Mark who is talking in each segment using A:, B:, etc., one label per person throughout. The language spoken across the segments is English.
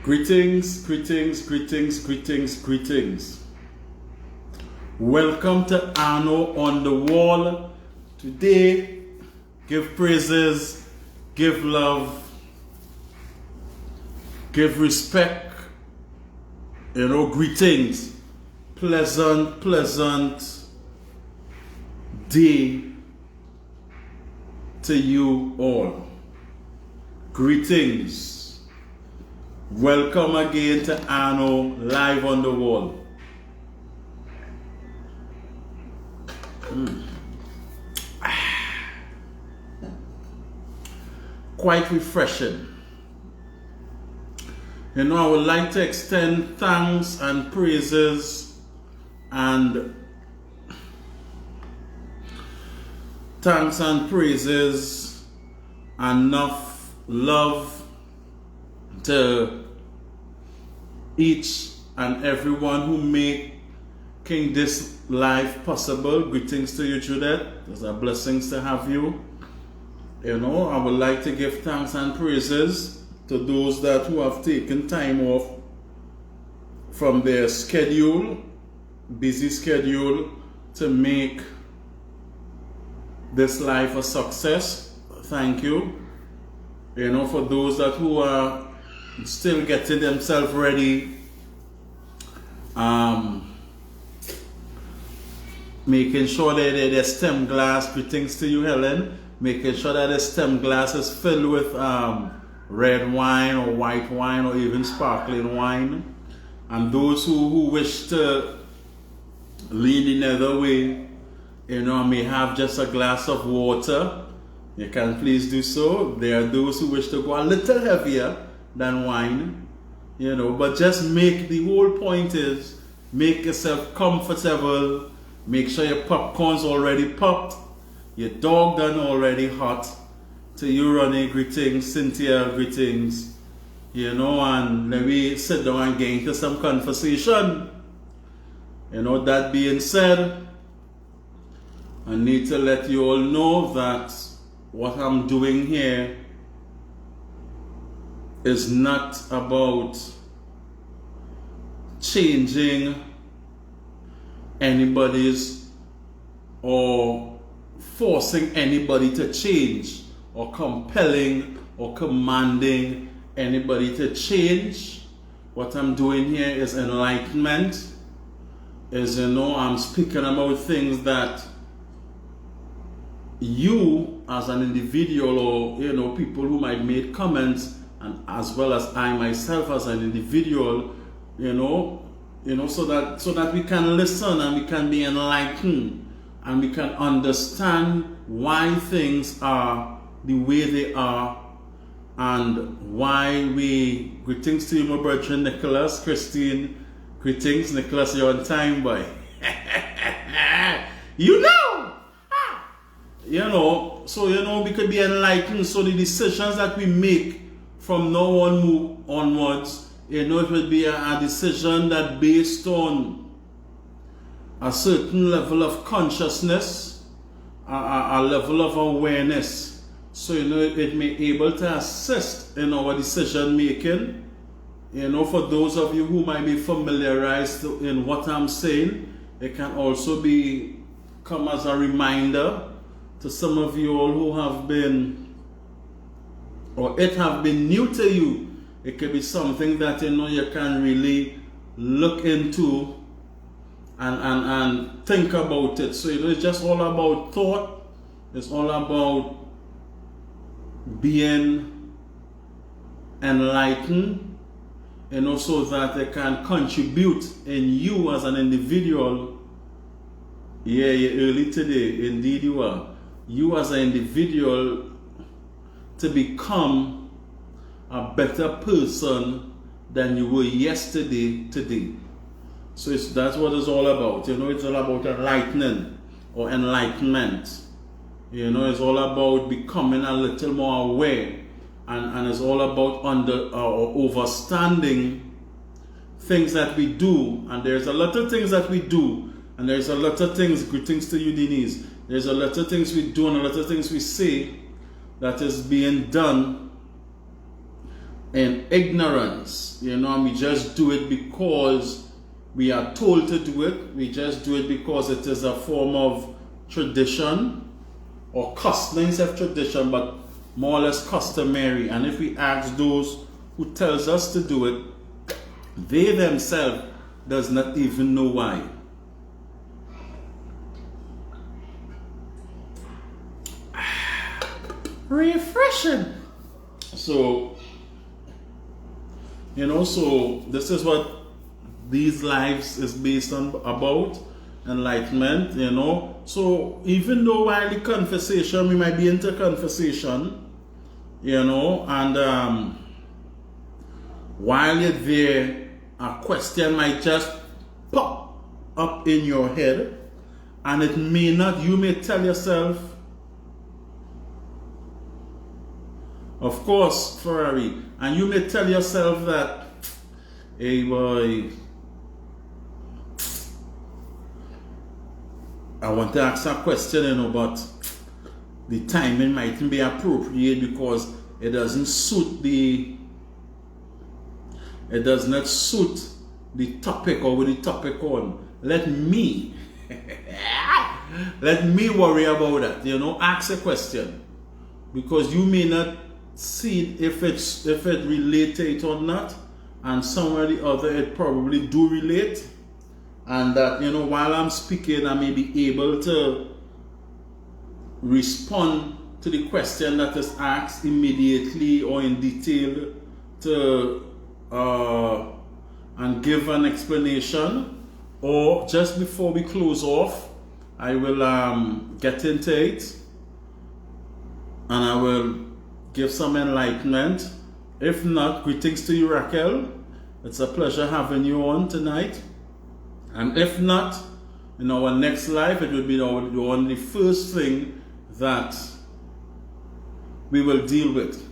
A: Greetings, greetings, greetings, greetings, greetings. Welcome to Arno on the Wall. Today, give praises, give love, give respect, greetings. Pleasant day to you all. Greetings. Welcome again to Arno Live on the Wall. Quite refreshing. I would like to extend thanks and praises and enough love to each and everyone who making this live possible. Greetings to you, Judith. Those are blessings to have you. I would like to give thanks and praises to those who have taken time off from their busy schedule, to make this life a success. Thank you. For those who are still getting themselves ready, making sure that their stem glass, greetings to you, Helen, making sure that the stem glass is filled with red wine or white wine or even sparkling wine. And those who wish to lean the other way, may have just a glass of water, you can please do so. There are those who wish to go a little heavier than wine, but just the whole point is make yourself comfortable. Make sure your popcorn's already popped, your dog done already hot. To you, Ronnie, greetings. Cynthia, greetings. And let me sit down and get into some conversation. That being said, I need to let you all know that what I'm doing here is not about changing anybody's or forcing anybody to change or compelling or commanding anybody to change. What I'm doing here is enlightenment. I'm speaking about things that you as an individual, or people who might make comments, and as well as I myself as an individual, so that we can listen and we can be enlightened and we can understand why things are the way they are, and why greetings to you, my brother Nicholas, Christine, greetings, Nicholas, you're on time, boy. So we could be enlightened. So the decisions that we make from now on onwards, it will be a decision that based on a certain level of consciousness, a level of awareness. So it may be able to assist in our decision making. For those of you who might be familiarized in what I'm saying, it can also come as a reminder to some of you all who have been, or it have been new to you. It could be something that you can really look into and think about it. So it's just all about thought. It's all about being enlightened, so that it can contribute in you as an individual. Yeah, you're early today. Indeed you are. You as an individual to become a better person than you were yesterday, today. So that's what it's all about. It's all about enlightening or enlightenment. It's all about becoming a little more aware, and it's all about understanding things that we do. And there's a lot of things that we do, and there's a lot of things, greetings to you, Denise, there's a lot of things we do and a lot of things we say that is being done in ignorance, you know, and we just do it because we are told to do it. We just do it because it is a form of tradition or custom, instead of tradition, but more or less customary. And if we ask those who tells us to do it, they themselves does not even know why. Refreshing. So, you know, so this is what these lives is based on, about enlightenment, you know. So even though while the conversation, we might be into conversation, you know, and while you're there, a question might just pop up in your head, and it may not, you may tell yourself, of course, Ferrari, and you may tell yourself that, hey boy, I want to ask a question, you know, but the timing mightn't be appropriate because it doesn't suit it does not suit the topic or with the topic on. Let me worry about that, you know. Ask a question, because you may not see if it relate to it or not, and somewhere or the other it probably do relate, and that, you know, while I'm speaking I may be able to respond to the question that is asked immediately or in detail to and give an explanation, or just before we close off I will get into it and I will give some enlightenment. If not, greetings to you, Raquel. It's a pleasure having you on tonight. And if not, in our next live, it will be the only first thing that we will deal with.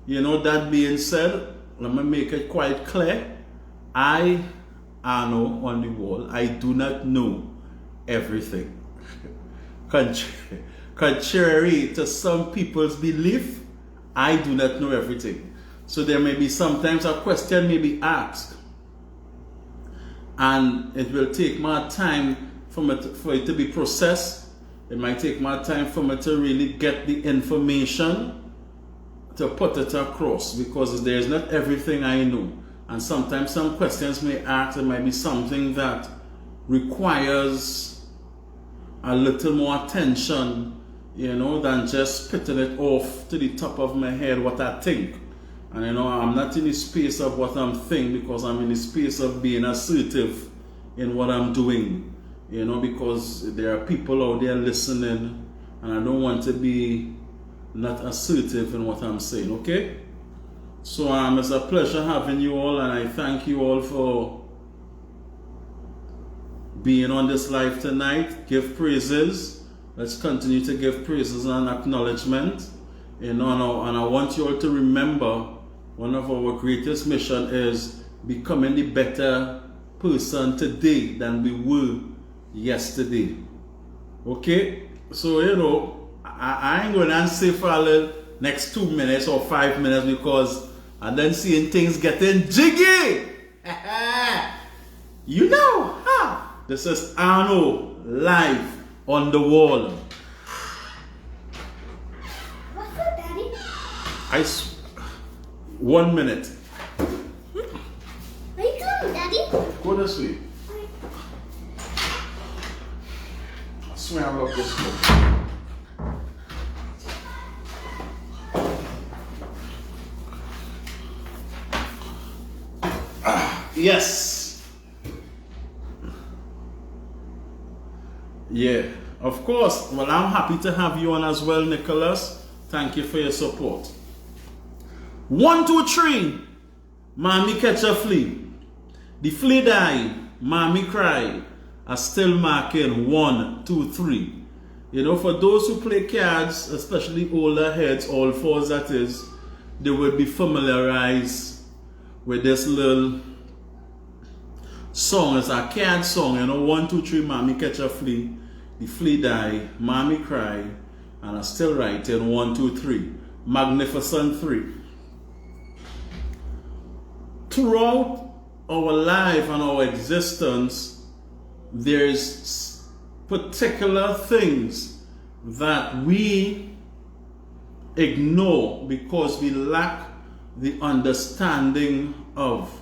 A: You know, that being said, let me make it quite clear. I, Arno on the wall, I do not know everything. Contrary to some people's belief, I do not know everything. So there may be sometimes a question may be asked, and it will take more time for it to be processed. It might take more time for me to really get the information to put it across, because there is not everything I know. And sometimes some questions may ask, it might be something that requires a little more attention, you know, than just spitting it off to the top of my head what I think. And you know, I'm not in the space of what I'm thinking, because I'm in the space of being assertive in what I'm doing, you know, because there are people out there listening, and I don't want to be not assertive in what I'm saying, okay? So it's a pleasure having you all, and I thank you all for being on this live tonight. Give praises. Let's continue to give praises and acknowledgement, you know, and I want you all to remember one of our greatest mission is becoming the better person today than we were yesterday. Okay? So, you know, I ain't going to say for the next 2 minutes or 5 minutes, because I'm then seeing things getting jiggy. You know, huh? This is Arno live on the wall.
B: What's up, Daddy?
A: 1 minute.
B: Where you going, Daddy?
A: Go this way. I swear I love this book. Yes. Yeah, of course. Well, I'm happy to have you on as well, Nicholas. Thank you for your support. 1, 2, 3. Mommy catch a flea. The flea die. Mommy cry. I still marking 1, 2, 3. You know, for those who play cards, especially older heads, all fours that is, they will be familiarized with this little song. It's a card song, you know. 1, 2, 3. Mommy catch a flea. The flea die. Mommy cry. And I still writing 1, 2, 3. Magnificent 3. throughout our life and our existence, there's particular things that we ignore because we lack the understanding of.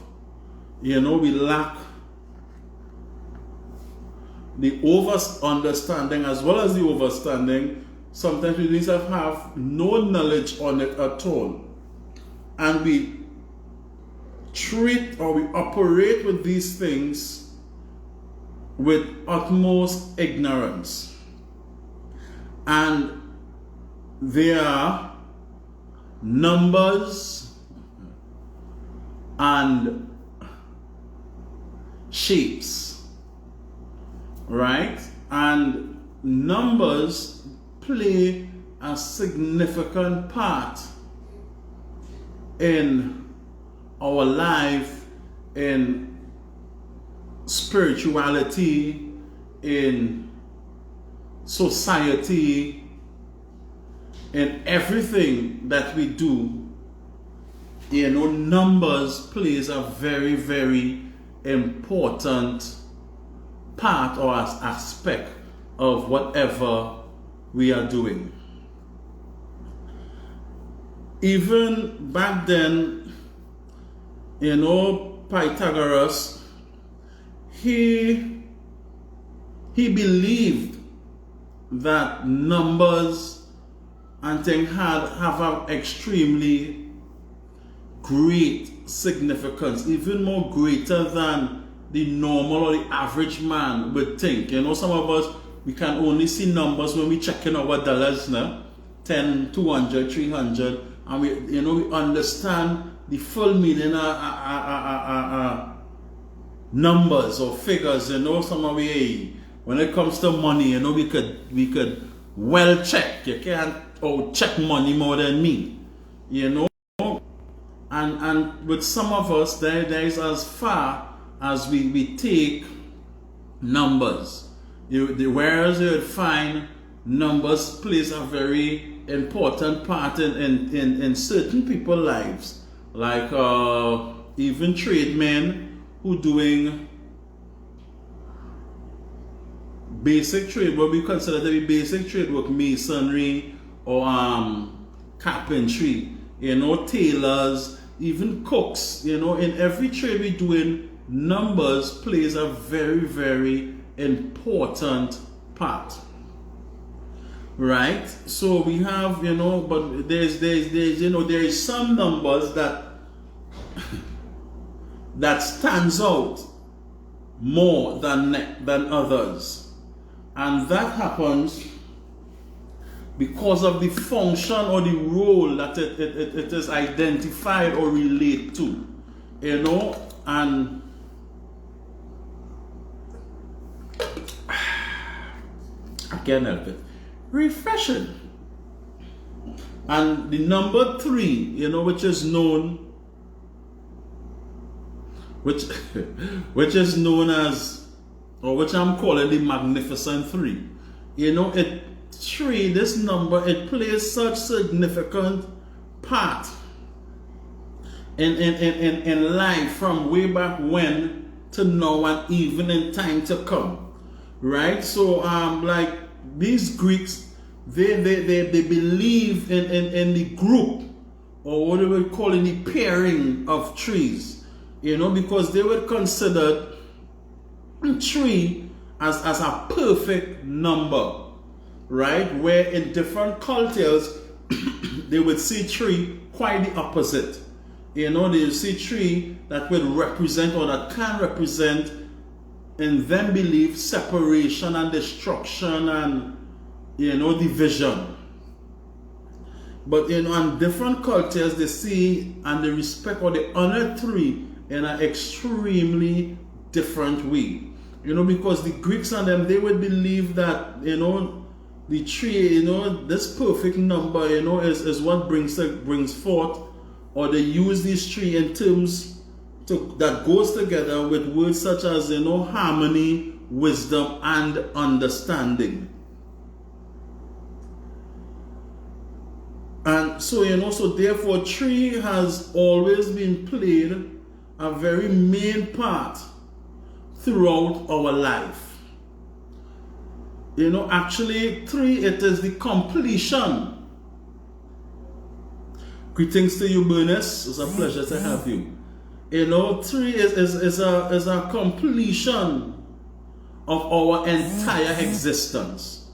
A: We lack the understanding as well as the overstanding. Sometimes we have no knowledge on it at all. And we treat or we operate with these things with utmost ignorance. And there are numbers and shapes, right? And numbers play a significant part in our life, in spirituality, in society, in everything that we do. Numbers plays a very, very important part or aspect of whatever we are doing. Even back then, Pythagoras, he believed that numbers and things have an extremely great significance, even more greater than the normal or the average man would think. Some of us, we can only see numbers when we check in our dollars, 10, 200, 300, and we understand the full meaning of numbers or figures. Some of we, when it comes to money, we could well check. You can't check money more than me, And with some of us, there is as far as we take numbers. Whereas you would find numbers plays a very important part in certain people's lives. Like even tradesmen who doing basic trade, what we consider to be basic trade work, masonry or carpentry, tailors, even cooks, in every trade we doing, numbers plays a very, very important part. Right? So we have, but there is some numbers that stands out more than others. And that happens because of the function or the role that it is identified or relate to. And I can't help it. Refreshing. And the number 3, which is known as, or which I'm calling the Magnificent 3. This number, it plays such significant part in life from way back when to now and even in time to come. Right? So like these Greeks, they believe in the group, or what they would call in the pairing of trees, because they would consider 3 as a perfect number, right? Where in different cultures they would see 3 quite the opposite. They would see 3 that would represent or that can represent in them belief separation and destruction and division. But in different cultures they see and they respect or they honor 3 in an extremely different way. Because the Greeks and them, they would believe that the 3, this perfect number, is what brings forth, or they use these 3 in terms that goes together with words such as harmony, wisdom, and understanding. And so so therefore 3 has always been played a very main part throughout our life. You know, actually, 3, it is the completion. Greetings to you, Bernice. It's a pleasure to have you. You know, 3 is a completion of our entire existence.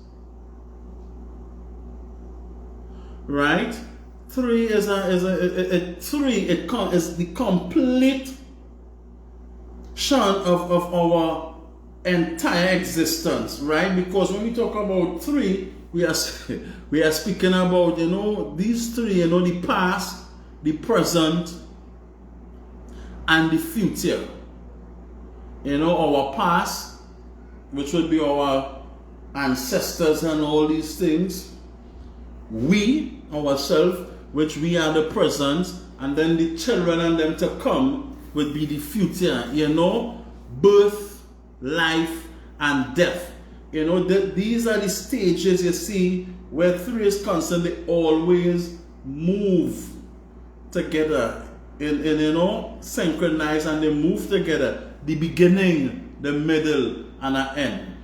A: Right? 3 is the completion of our entire existence, right? Because when we talk about 3, we are speaking about, you know, these 3, you know, the past, the present, and the future. You know, our past, which would be our ancestors and all these things. We, ourselves, which we are the present, and then the children and them to come would be the future. You know, birth, life, and death. You know, these are the stages you see where 3 is constantly always move together. In you know, synchronized, and they move together. The beginning, the middle, and an end.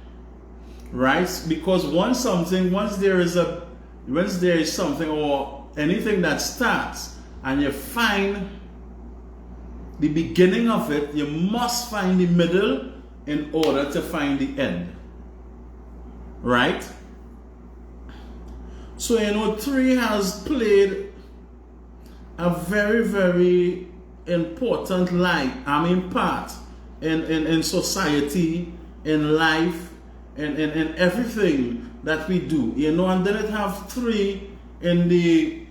A: Right? Because once there is something or anything that starts, and you find the beginning of it, you must find the middle in order to find the end. Right? So, you know, 3 has played a very, very important part in society, in life, in everything that we do. You know, and then it have 3 in the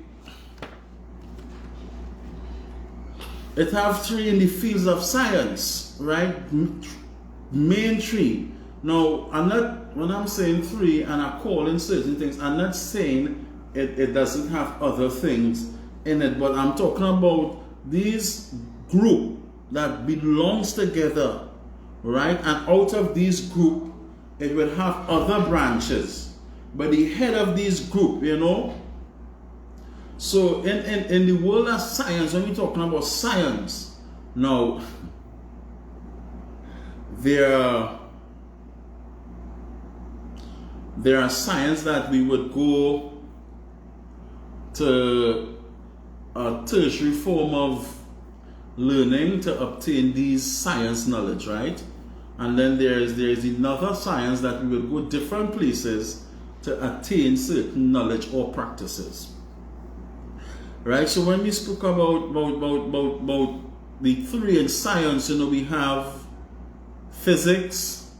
A: fields of science, right? Main 3. Now, when I'm saying 3 and I call in certain things, I'm not saying it doesn't have other things in it, but I'm talking about these group that belongs together, right? And out of this group, it will have other branches, but the head of this group, you know. So in the world of science, when we're talking about science, now there are science that we would go to a tertiary form of learning to obtain these science knowledge, right? And then there's another science that we will go different places to attain certain knowledge or practices, right? So when we spoke about the 3 in science, you know, we have physics,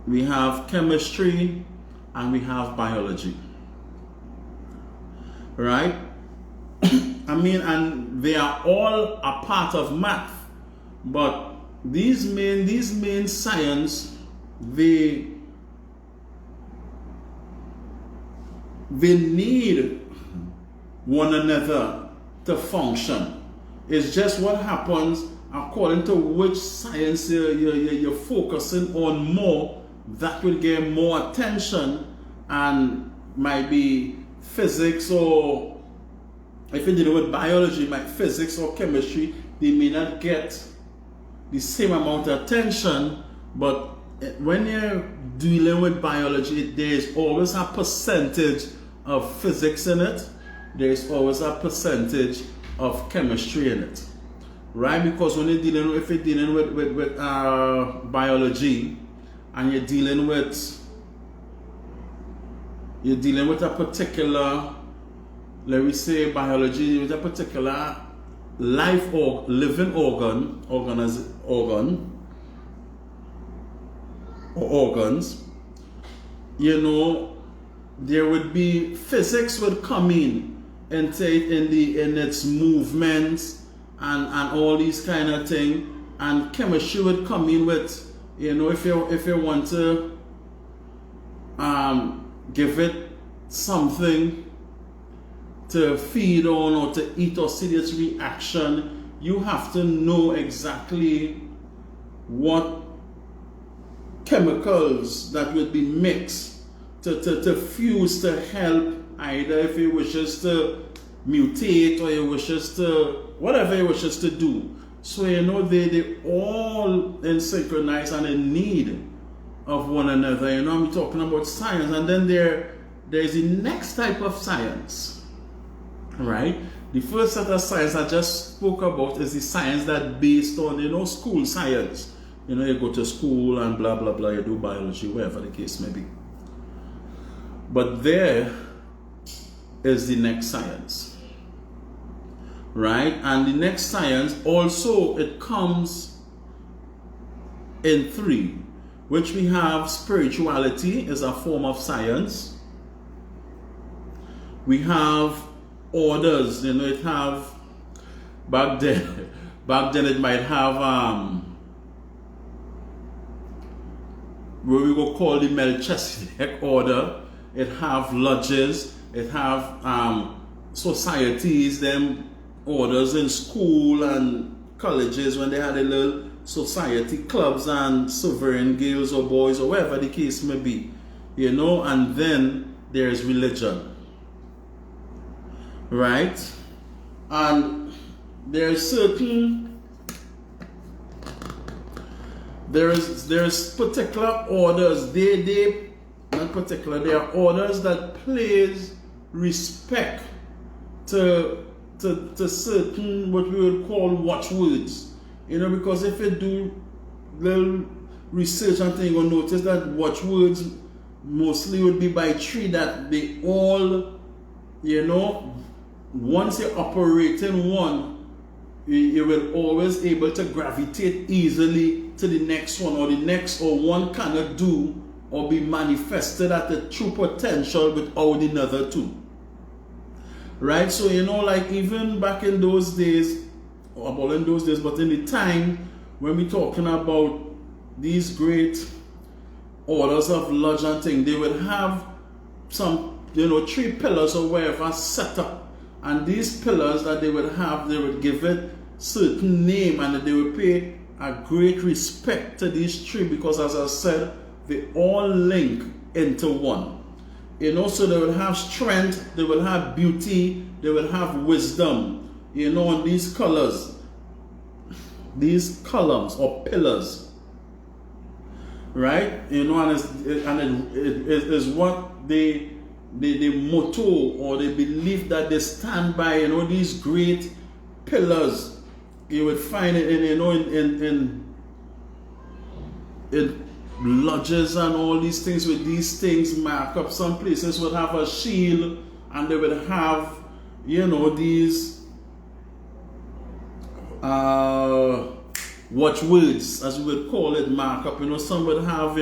A: we have chemistry, and we have biology, right? I mean, and they are all a part of math, but these main science, they need one another to function. It's just what happens according to which science you're focusing on more, that will get more attention, and might be physics, or if you're dealing with biology, like physics or chemistry, they may not get the same amount of attention. But when you're dealing with biology, there's always a percentage of physics in it. There's always a percentage of chemistry in it, right? Because when if you're dealing with biology, and you're dealing with a particular, let me say, biology, with a particular live or living organ or organs, you know, there would be physics would come in its movements and all these kind of thing, and chemistry would come in with, you know, if you want to give it something to feed on or to eat or see its reaction, you have to know exactly what chemicals that will be mixed to fuse to help, either if it wishes to mutate or it wishes to, whatever it wishes to do. So they all in synchronize and in need of one another. I'm talking about science, and then there's the next type of science, right? The first set of science I just spoke about is the science that based on school science. You go to school and blah blah blah, you do biology, whatever the case may be. But there is the next science, right? And the next science also, it comes in three, which we have spirituality is a form of science. We have orders, it have back then it might have where we go call the Melchizedek order. It have lodges, it have societies, them orders in school and colleges when they had a little society clubs and sovereign girls or boys or whatever the case may be, and then there's religion, right? And there's particular orders, they not particular, they are orders that plays respect to certain what we would call watchwords, because if you do little research and thing, you'll notice that watchwords mostly would be by tree, that they all, once you operate in one, you will always able to gravitate easily to the next one, or the next, or one cannot do or be manifested at the true potential without another two. Right? So, like even back in those days, or about in those days, but in the time when we're talking about these great orders of lodge and thing, they would have some, 3 pillars or whatever set up. And these pillars that they would have, they would give it certain name, and they would pay a great respect to these 3, because as I said, they all link into one. So they will have strength, they will have beauty, they will have wisdom, and these colors, these columns or pillars, right? And it is what the motto or the belief that they stand by, these great pillars. You would find it in lodges and all these things, with these things mark up. Some places would have a shield, and they would have these watchwords, as we would call it, mark up. Some would have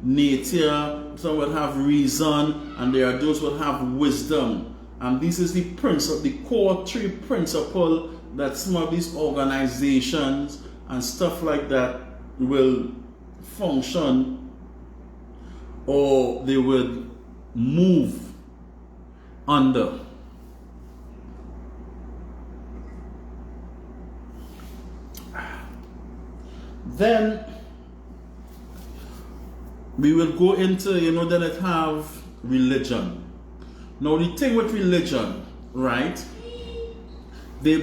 A: nature, some would have reason, and there are those who would have wisdom. And this is the principle, the core 3 principle that some of these organizations and stuff like that will function, or they would move under. Then we will go into, then it have religion. Now the thing with religion, right? They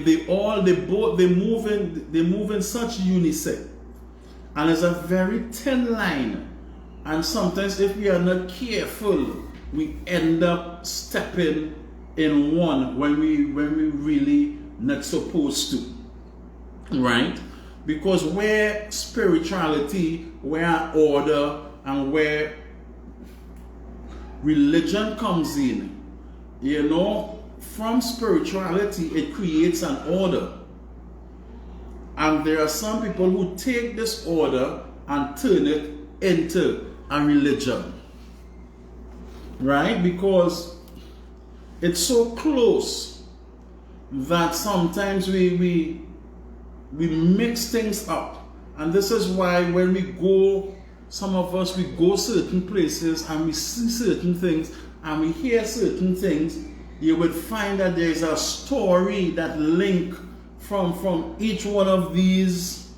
A: move in such unison, and it's a very thin line. And sometimes if we are not careful, we end up stepping in one when we really not supposed to, right? Because where spirituality, where order, and where religion comes in, from spirituality, it creates an order. And there are some people who take this order and turn it into a religion, right? Because it's so close that sometimes we mix things up. And this is why when we go, some of us, we go certain places and we see certain things and we hear certain things, you would find that there is a story that link from each one of these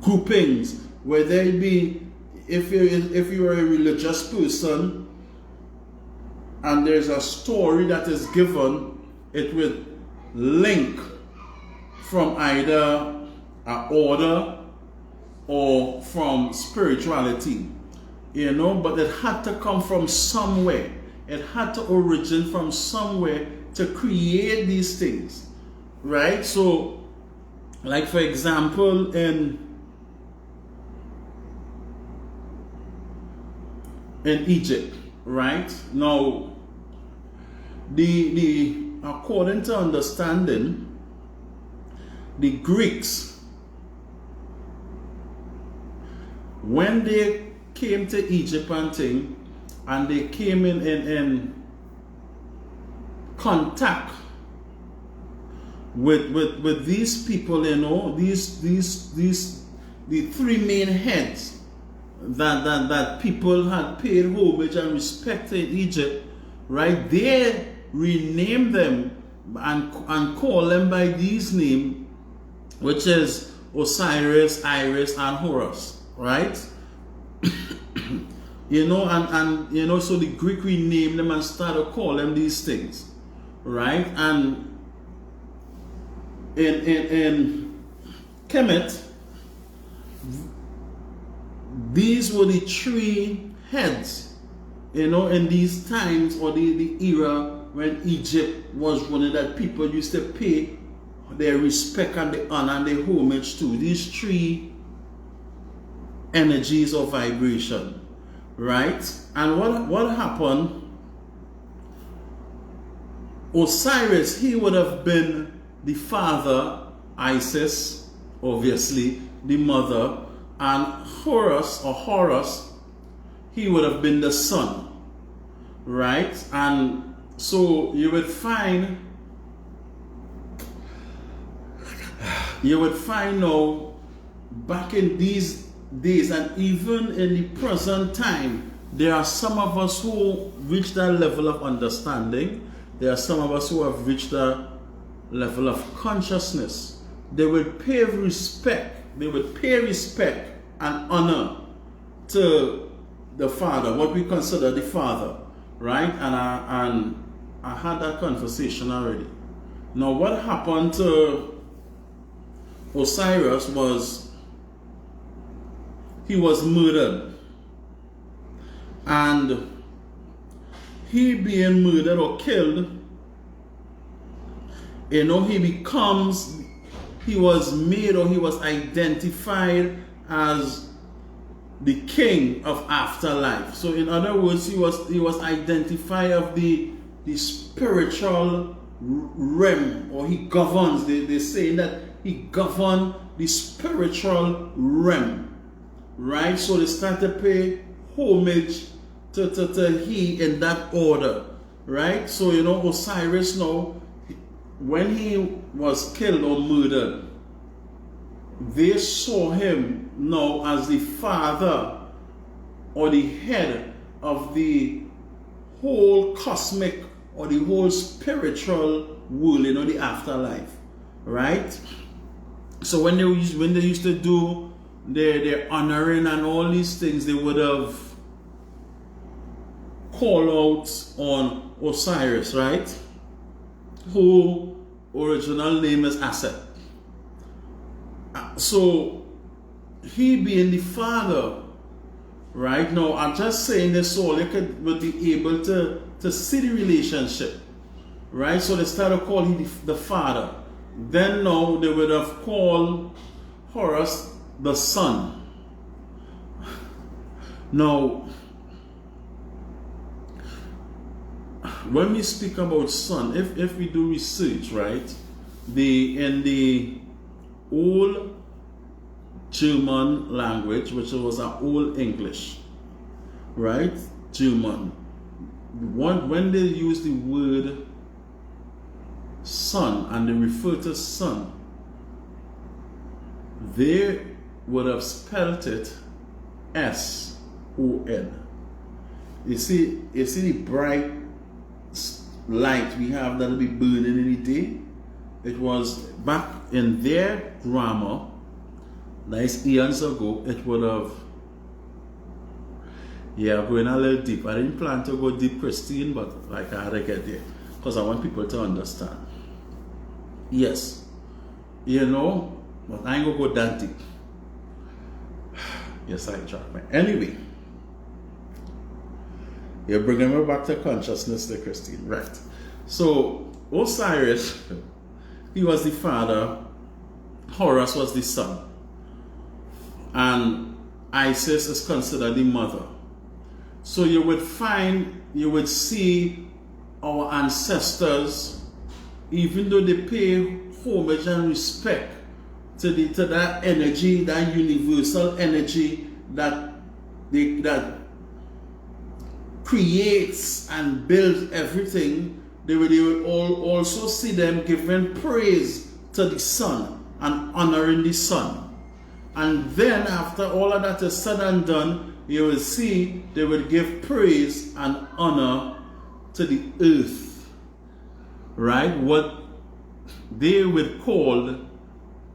A: groupings, whether it be if you're a religious person and there's a story that is given, it would link from either an order or from spirituality, you know, but it had to come from somewhere. It had to originate from somewhere to create these things, right? So, like for example, in Egypt, right? Now, the according to understanding, the Greeks, when they came to Egypt and they came in contact with these people, you know, the three main heads that people had paid homage and respect in Egypt, right? They renamed them and call them by these names, which is Osiris, Iris, and Horus, right? You know, and you know, so the Greek renamed them and started calling them these things, right? And in Kemet, these were the three heads, you know, in these times, or the era when Egypt was running, that people used to pay their respect and the honor and the homage to these three energies of vibration, right? And what happened? Osiris, he would have been the father, Isis, obviously, the mother, and Horus, he would have been the son, right? And so you would find now, back in these days and even in the present time, there are some of us who reach that level of understanding. There are some of us who have reached a level of consciousness. They would pay respect and honor to the father, what we consider the father, right? And I had that conversation already. Now, what happened to Osiris was he was murdered, and he being murdered or killed, you know, he was made, or he was identified as the king of afterlife. So in other words, he was identified of the spiritual realm, or he governs. They say that he governed the spiritual realm, right? So they start to pay homage to he in that order, right? So, you know, Osiris now, when he was killed or murdered, they saw him now as the father or the head of the whole cosmic or the whole spiritual world, you know, the afterlife, right? So when they used to do their honoring and all these things, they would have called out on Osiris, right? Who original name is Aset. So he being the father, right? Now I'm just saying this so they would be able to see the relationship, right? So they started calling him the father. Then now they would have called Horus the son. Now, when we speak about son, if we do research, right, in the old German language, which was an old English, right, German, when they use the word son and they refer to son, they would have spelt it S-O-N. You see the bright light we have that'll be burning in the day? It was back in their grammar, nice eons ago, it would have, yeah, going a little deep. I didn't plan to go deep, Christine, but like I had to get there because I want people to understand. Yes, you know, But I ain't gonna go that deep. Yes, I try. Anyway, you're bringing me back to consciousness there, Christine. Right. So, Osiris, he was the father, Horus was the son, and Isis is considered the mother. So you would see our ancestors, even though they pay homage and respect to that energy, that universal energy that creates and builds everything, they would also see them giving praise to the sun and honoring the sun. And then after all of that is said and done, you will see they will give praise and honor to the earth, right? What they would call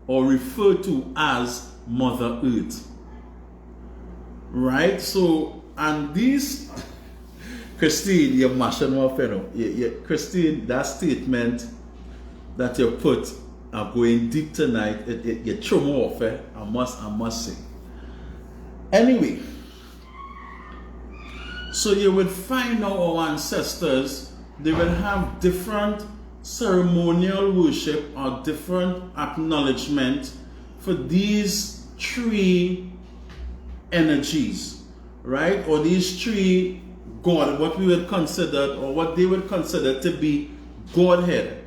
A: or refer to as Mother Earth, right? So, and these, Christine, you're mashing my fellow. Christine, that statement that you put, I'm going deep tonight, you throw me off, I must say. Anyway, so you will find now our ancestors, they will have different ceremonial worship or different acknowledgement for these three energies, right? Or these three God, what we would consider, or what they would consider to be Godhead,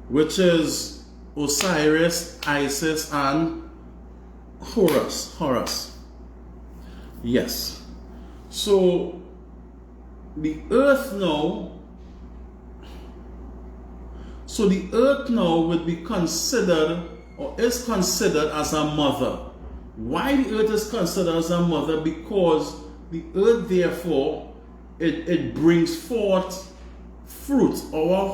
A: which is Osiris, Isis, and Horus. Yes. So the earth now would be considered or is considered as a mother. Why the earth is considered as a mother? Because the earth, therefore, it brings forth fruit. Our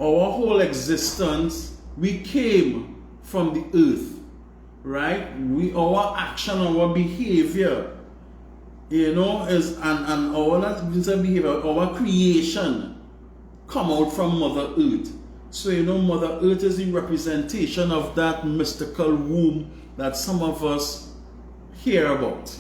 A: whole existence, we came from the earth, right? Our action, our behavior, is and our not behavior, our creation come out from Mother Earth. So Mother Earth is the representation of that mystical womb that some of us hear about,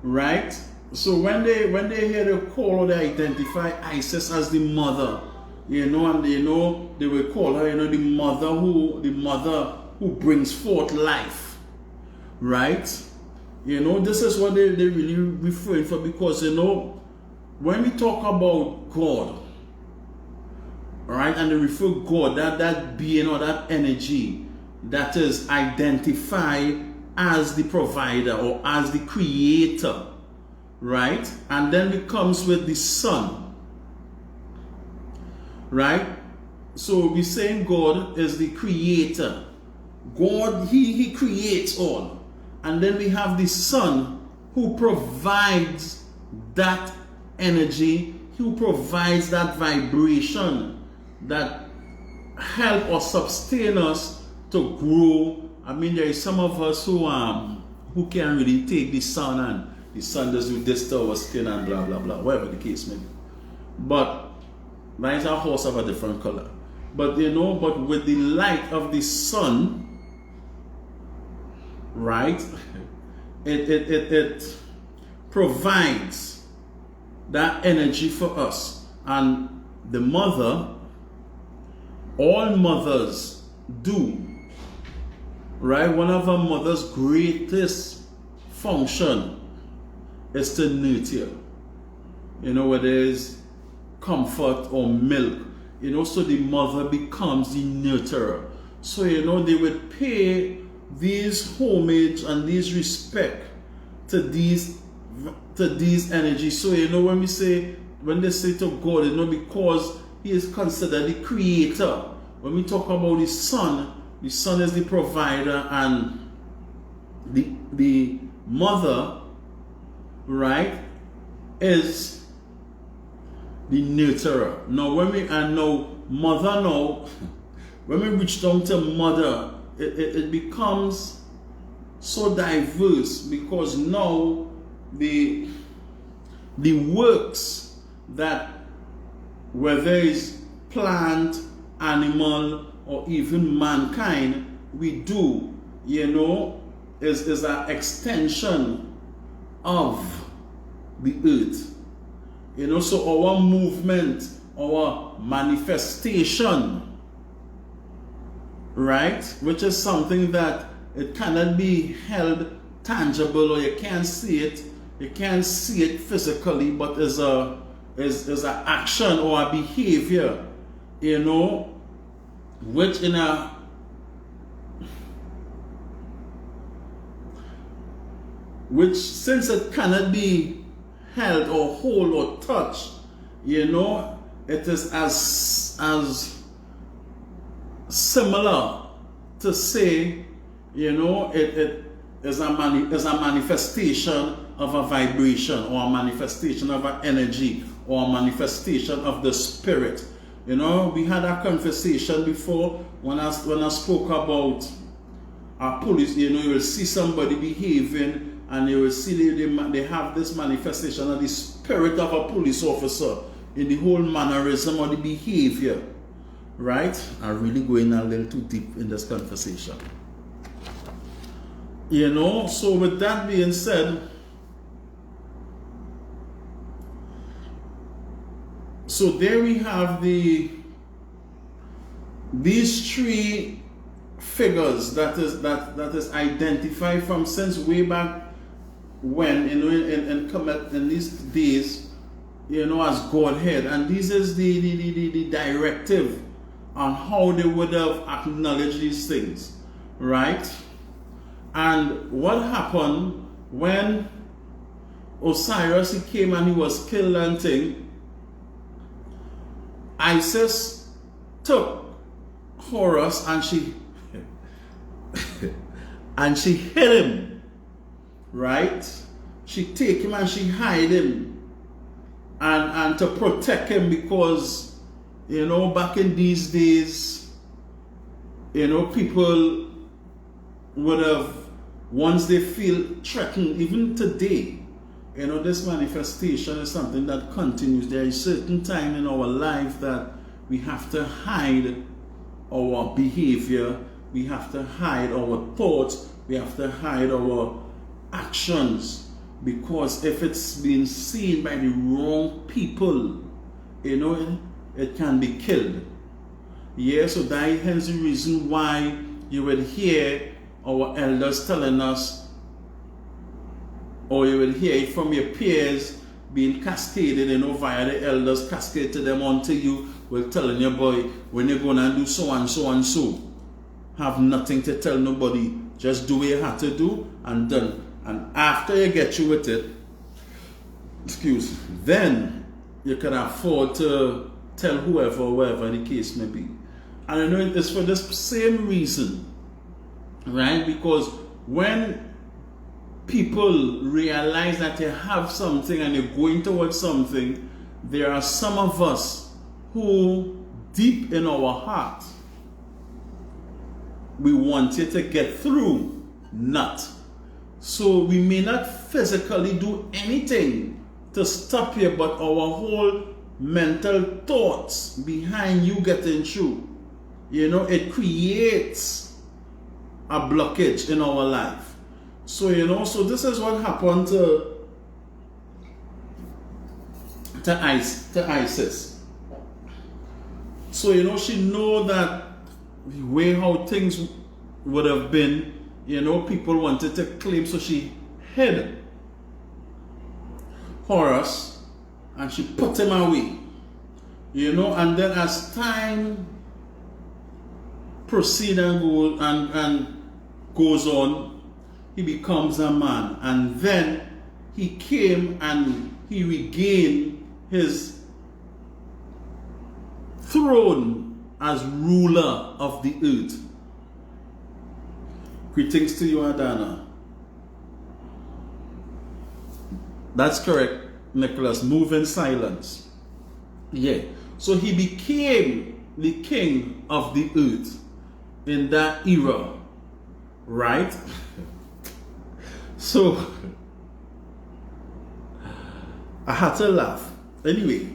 A: right? So when they hear the call or they identify Isis as the mother, and they will call her, the mother who brings forth life, right? This is what they really referring for, because when we talk about God, right, and they refer God, that being or that energy that is identified as the provider or as the creator, right? And then it comes with the sun, right? So we're saying God is the creator. God, he creates all. And then we have the sun who provides that energy, who provides that vibration that help or sustain us to grow. I mean, there is some of us who can't really take the sun, and the sun doesn't this to our skin and blah blah blah, whatever the case may be. But mine is a horse of a different color. But but with the light of the sun, right, it provides that energy for us. And the mother, all mothers do, right? One of a mother's greatest function is to nurture, whether it's comfort or milk, so the mother becomes the nurturer. So they would pay these homage and these respect to these energies. So when they say to God, because he is considered the creator. When we talk about the sun is the provider, and the mother, right, is the nurturer. Now when we reach down to mother, it becomes so diverse, because now the works that, whether it's plant animal or even mankind, we do, is an extension of the earth. So our movement, our manifestation, right, which is something that it cannot be held tangible, or you can't see it physically, but is an action or a behavior, which since it cannot be held or hold or touch, it is as similar to say, it is a manifestation of a vibration, or a manifestation of an energy, or a manifestation of the spirit. We had a conversation before when I spoke about police. You will see somebody behaving, and you will see they have this manifestation of the spirit of a police officer in the whole mannerism or the behavior, right? I'm really going a little too deep in this conversation. So with that being said, so there we have these three figures that is identified from since way back when, in these days, as Godhead, and this is the directive on how they would have acknowledged these things, right? And what happened when Osiris, he came and he was killed and thing, Isis took Horus and she hid him, right? She take him and she hide him, and to protect him, because back in these days, people would have, once they feel threatened, even today, this manifestation is something that continues. There is a certain time in our life that we have to hide our behavior, we have to hide our thoughts, we have to hide our actions, because if it's being seen by the wrong people, it can be killed. Yeah, so that is the reason why you will hear our elders telling us, or you will hear it from your peers being cascaded, via the elders, cascade to them onto you, will telling your boy, when you're going to do so and so and so, have nothing to tell nobody, just do what you have to do and done. And after you get you with it, then you can afford to tell whoever the case may be. And it's for this same reason, right? Because when people realize that you have something and you're going towards something, there are some of us who, deep in our heart, we want you to get through, not. So we may not physically do anything to stop you, but our whole mental thoughts behind you getting through, it creates a blockage in our life. So, so this is what happened to Isis. So, she know that the way how things would have been, people wanted to claim, so she hid Horus and she put him away. And then as time proceeds and goes on, he becomes a man, and then he came and he regained his throne as ruler of the earth. Greetings to you, Adana. That's correct, Nicholas. Move in silence. Yeah. So he became the king of the earth in that era, right? So I had to laugh. Anyway,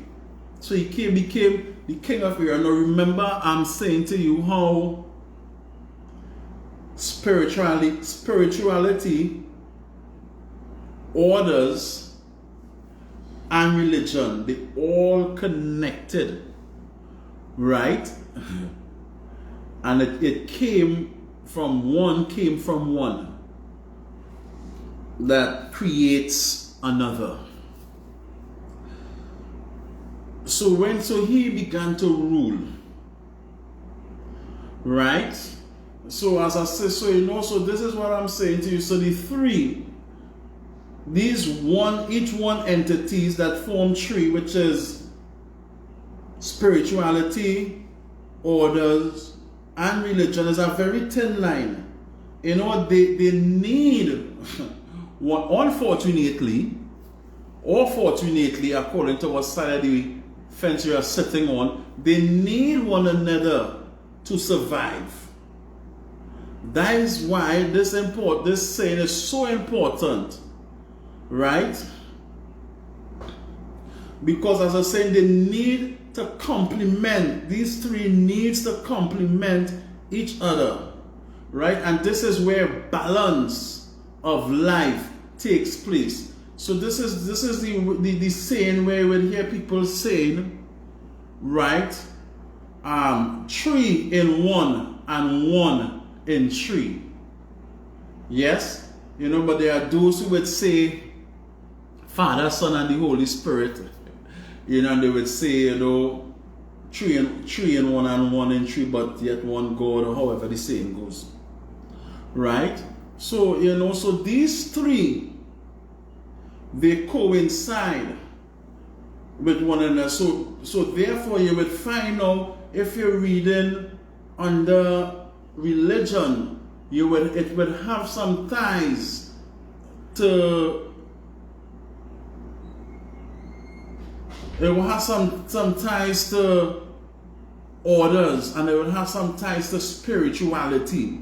A: so he became the king of air. Now remember, I'm saying to you how spirituality, orders, and religion, they all connected, right? And it came from one, that creates another. So he began to rule, right? So as I say, so this is what I'm saying to you. So the three, each one entities that form three, which is spirituality, orders, and religion, is a very thin line. They need, unfortunately, or fortunately, according to what side of the fence you are sitting on, they need one another to survive. That is why this saying is so important, right? Because as I said, they need to complement, these three needs to complement each other, right? And this is where balance of life takes place. So this is the saying where we hear people saying, right, 3 in 1 and 1 in 3. Yes, but there are those who would say Father, Son, and the Holy Spirit. And they would say, 3 in 1 and 1 in 3, but yet one God, or however the saying goes. Right? So, so these three, they coincide with one another. So therefore you would find out, if you're reading under religion, it would have some ties to, it will have some ties to orders, and it will have some ties to spirituality.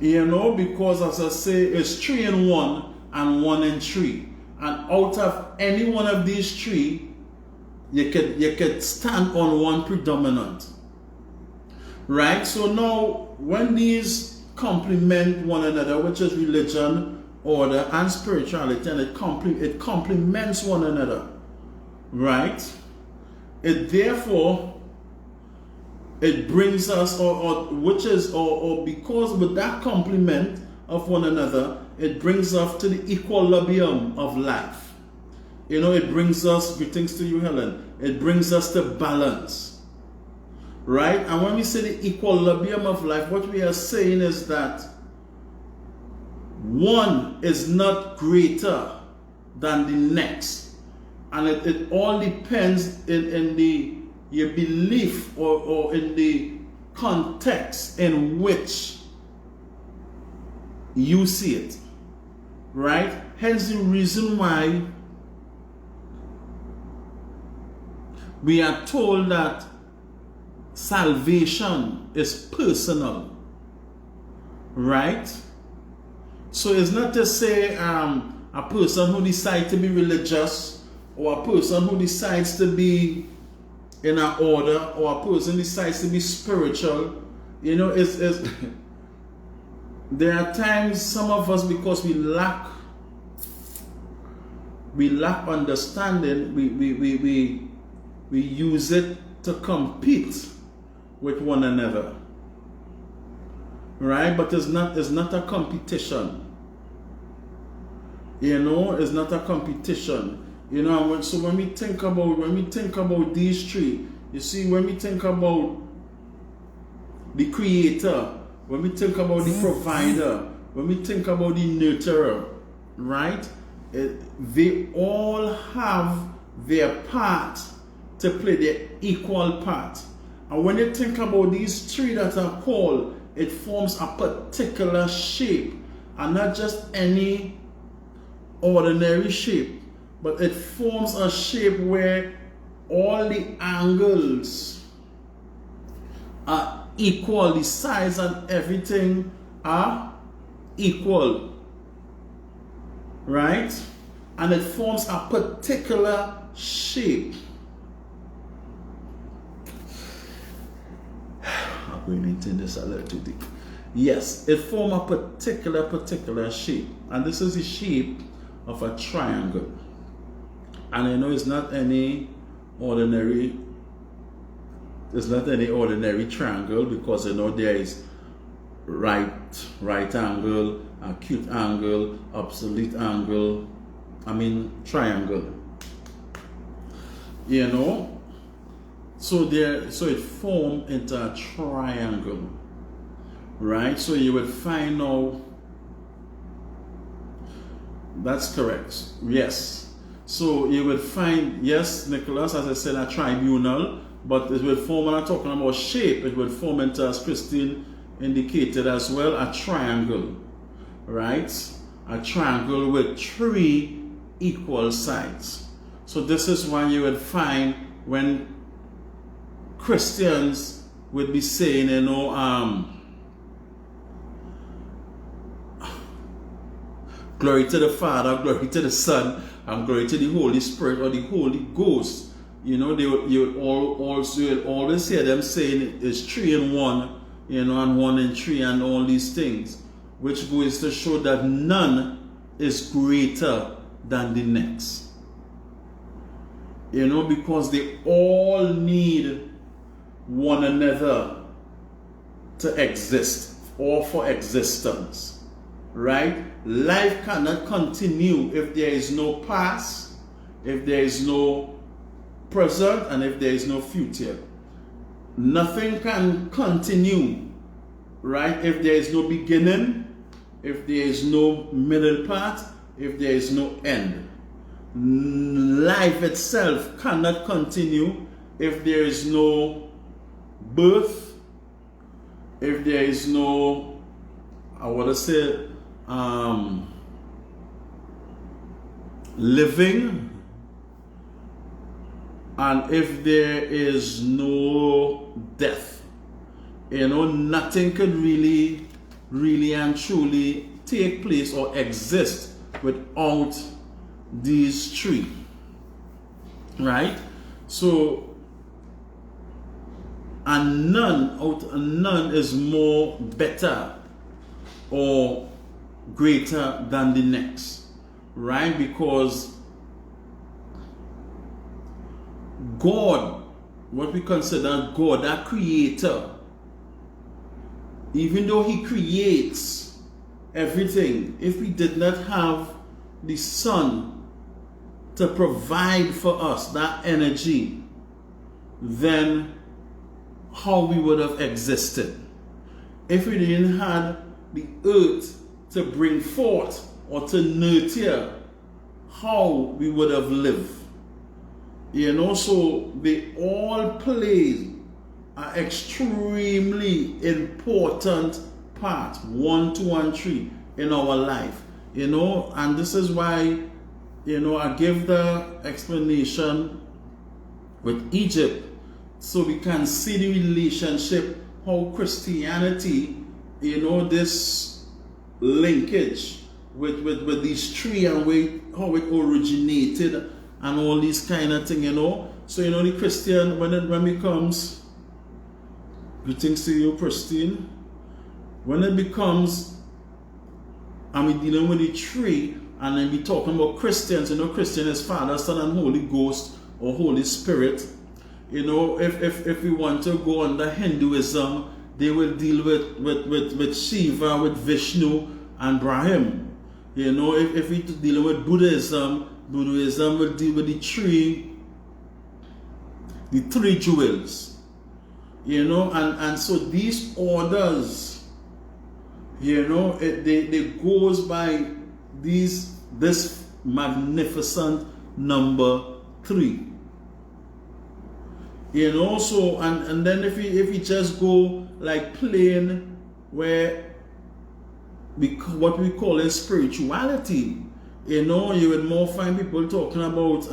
A: Because as I say, it's 3 in 1 and 1 in 3. And out of any one of these three, you could stand on one predominant. Right? So now, when these complement one another, which is religion, order, and spirituality, and it complements one another, right? It brings us, because with that complement of one another, it brings us to the equilibrium of life. It brings us, greetings to you, Helen, it brings us to balance, right? And when we say the equilibrium of life, what we are saying is that one is not greater than the next. And it all depends in your belief or in the context in which you see it, right? Hence the reason why we are told that salvation is personal, right? So it's not to say a person who decides to be religious, or a person who decides to be in an order, or a person decides to be spiritual. There are times some of us, because we lack understanding, we use it to compete with one another, right? But it's not a competition. It's not a competition. So when we think about these three, you see, when we think about the creator, when we think about the provider, when we think about the nurturer, right? They all have their part to play, their equal part. And when you think about these three that are called, it forms a particular shape, and not just any ordinary shape, but it forms a shape where all the angles are equal, the size and everything are equal, right? And it forms a particular shape. not going into this a little too deep. Yes, it forms a particular shape, and this is the shape of a triangle. And I know it's not any ordinary. It's not any ordinary triangle, because you know there is right angle, acute angle, absolute angle. Triangle. You know, so it forms into a triangle, right? So you would find out. That's correct. Yes. So you would find, yes, Nicholas, as I said, a tribunal, but it would form, when I'm talking about shape, it would form into, as Christine indicated as well, a triangle, right? A triangle with 3 equal sides. So this is why you would find when Christians would be saying, you know, glory to the Father, glory to the Son, and glory to the Holy Spirit or the Holy Ghost. You know, you'll always hear them saying it's 3 in 1, you know, and 1 in 3 and all these things, which goes to show that none is greater than the next. You know, because they all need one another to exist or for existence, right? Life cannot continue if there is no past, if there is no present, and if there is no future. Nothing can continue, right? If there is no beginning, if there is no middle part, if there is no end. Life itself cannot continue if there is no birth, if there is no, I want to say, living, and if there is no death. You know, nothing can really and truly take place or exist without these 3, right? So, and none is more better or greater than the next, right? Because God, what we consider God, that creator, even though he creates everything, if we did not have the sun to provide for us that energy, then how we would have existed? If we didn't have the earth to bring forth or to nurture, how we would have lived? You know, so they all play an extremely important part, 1, 2, and 3 in our life. You know, and this is why, you know, I give the explanation with Egypt, so we can see the relationship, how Christianity, you know, this linkage with these 3 and how it originated and all these kind of thing, you know. So, you know, the Christian, when it becomes, greetings to you, Christine, when it becomes, and we're dealing with the 3, and then we're talking about Christians, you know, Christian is Father, Son, and Holy Ghost, or Holy Spirit. You know, if we want to go under Hinduism, they will deal with Shiva, with Vishnu, and Brahma. You know, if we deal with Buddhism will deal with the 3 jewels. You know, and so these orders, you know, they goes by this magnificent number 3. You know, so and then if we just go like plain where what we call it spirituality, you know, you would more find people talking about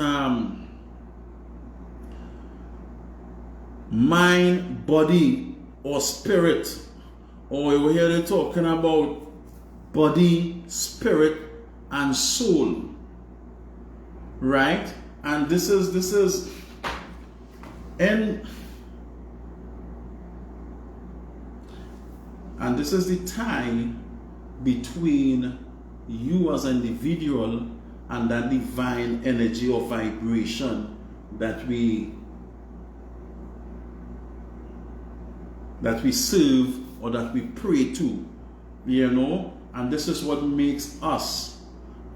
A: mind, body, or spirit, or you will hear them talking about body, spirit, and soul, right? And this is, and And this is the tie between you as an individual and that divine energy or vibration that we serve or that we pray to, and this is what makes us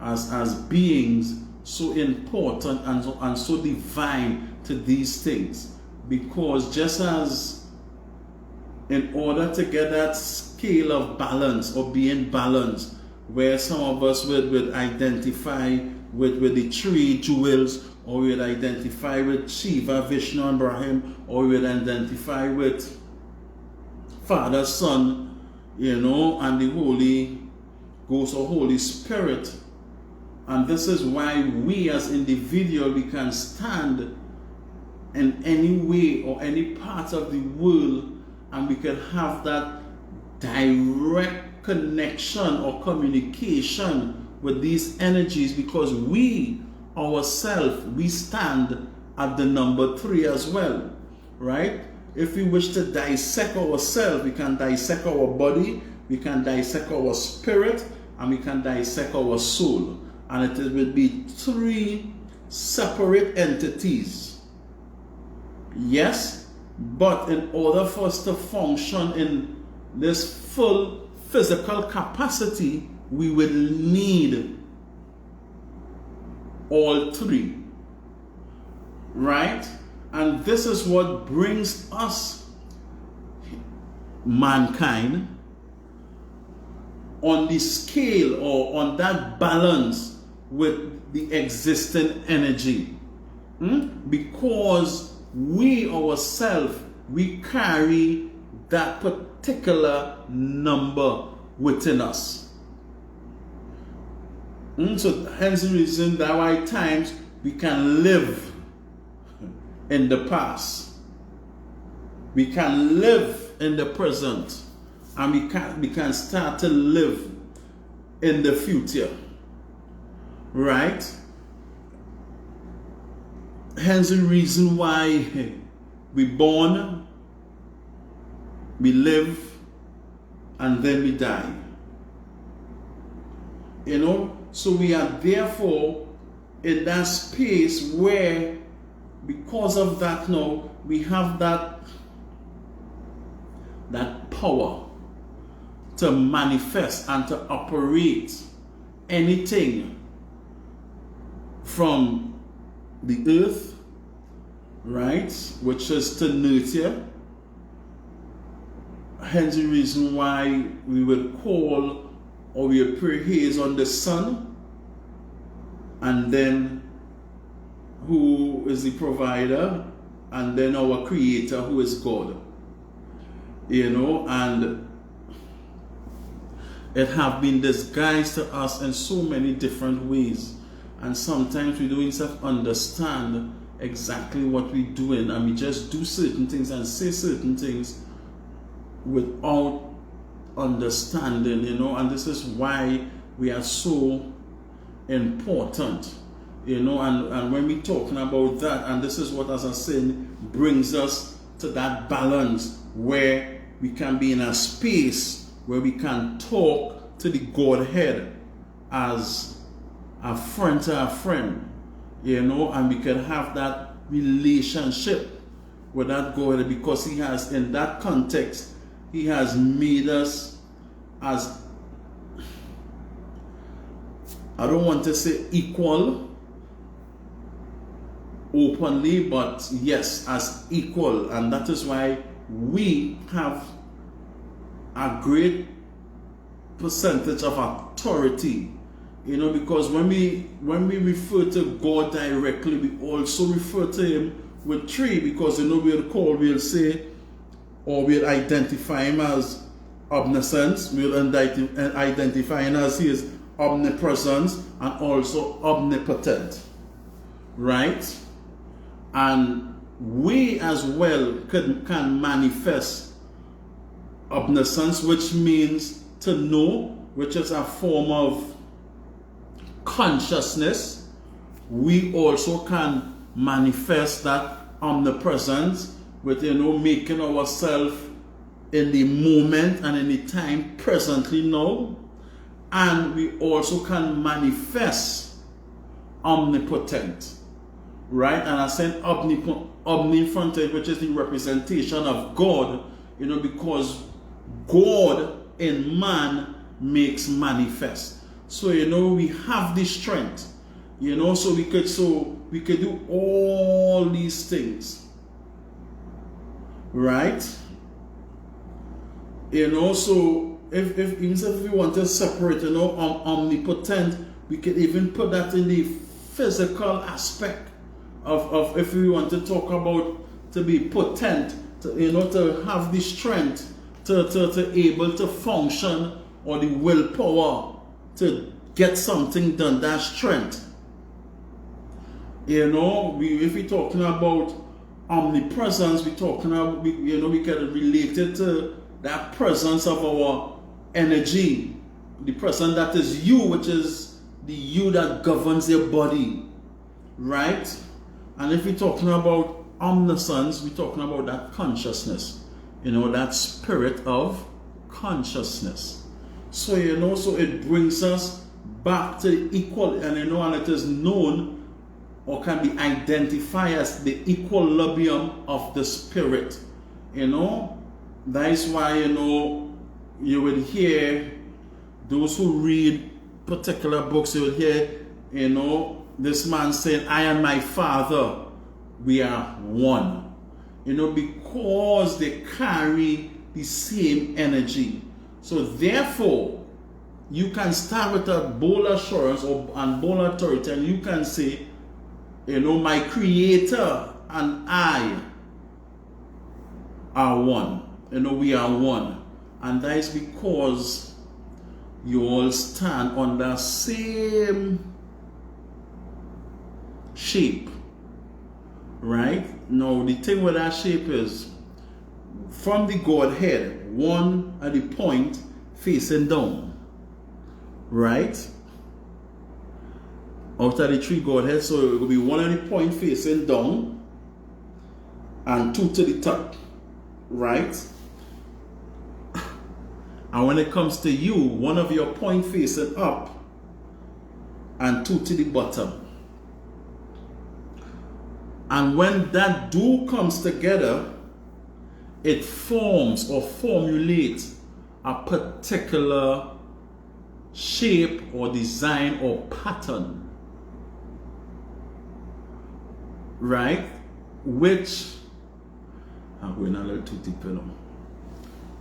A: as beings so important and so divine to these things. Because just as in order to get that scale of balance or being balanced, where some of us would identify with the three jewels, or we would identify with Shiva, Vishnu, and Brahim, or we would identify with Father, Son, and the Holy Ghost or Holy Spirit. And this is why we as individuals, we can stand in any way or any part of the world, and we can have that direct connection or communication with these energies, because we ourselves, we stand at the number 3 as well, right? If we wish to dissect ourselves, we can dissect our body, we can dissect our spirit, and we can dissect our soul. And it will be 3 separate entities. Yes, but in order for us to function in this full physical capacity, we will need all 3. Right? And this is what brings us, mankind, on the scale or on that balance with the existing energy. Because we ourselves, we carry that particular number within us. So hence the reason that why at times we can live in the past, we can live in the present, and we can start to live in the future, right? Hence the reason why we born, we live, and then we die. So we are therefore in that space where, because of that now, we have that power to manifest and to operate anything from the earth, right, which is to nurture. Hence the reason why we would call or we would pray hands on the sun, and then who is the provider, and then our creator, who is God. And it have been disguised to us in so many different ways, and sometimes we don't even understand exactly what we're doing, and we just do certain things and say certain things without understanding, and this is why we are so important, and when we're talking about that, and this is what, as I said, brings us to that balance where we can be in a space where we can talk to the Godhead as a friend to a friend, and we can have that relationship with that God, because He has, in that context, He has made us as, I don't want to say equal openly, but yes, as equal. And that is why we have a great percentage of authority, because when we refer to God directly, we also refer to Him with 3, because we'll say, or we'll identify Him as omniscience, we'll identify Him as He is omnipresence and also omnipotent, right? And we as well can manifest omniscience, which means to know, which is a form of consciousness. We also can manifest that omnipresence with making ourselves in the moment and in the time presently now, and we also can manifest omnipotent, right? And I said omnipotent, which is the representation of God, because God in man makes manifest. So we have the strength, so we could do all these things, right? So if even if we want to separate, omnipotent, we could even put that in the physical aspect of if we want to talk about to be potent, to have the strength to able to function, or the willpower to get something done, that strength. If we're talking about omnipresence, we're talking about, we can relate it to that presence of our energy, the presence that is you, which is the you that governs your body, right? And if we're talking about omniscience, we're talking about that consciousness, that spirit of consciousness. So so it brings us back to the equal, and and it is known or can be identified as the equilibrium of the spirit. That is why you will hear those who read particular books, you will hear this man saying, I and my Father, we are one. Because they carry the same energy. So therefore, you can start with a bold assurance and bold authority, and you can say, my Creator and I are one. We are one. And that is because you all stand on the same shape, right? Now the thing with that shape is, from the Godhead, one at the point facing down, right? Out of the three Godhead, so it will be one at the point facing down and two to the top, right? And when it comes to you, one of your point facing up and two to the bottom. And when that two comes together, it forms or formulates a particular shape or design or pattern, right? Which, I'm going a little too deep,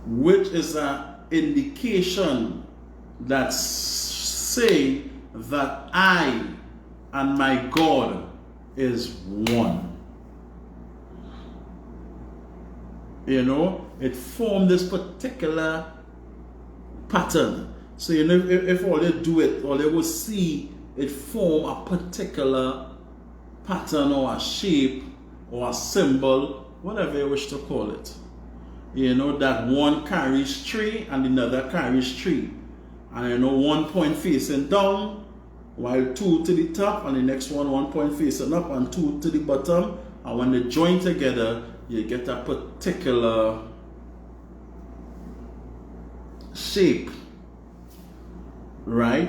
A: which is an indication that say that I and my God is one. It formed this particular pattern. So if all they do it, or they will see it form a particular pattern or a shape or a symbol, whatever you wish to call it. That one carries three and another carries three. And one point facing down, while two to the top, and the next one point facing up and two to the bottom. And when they join together, you get a particular shape, right?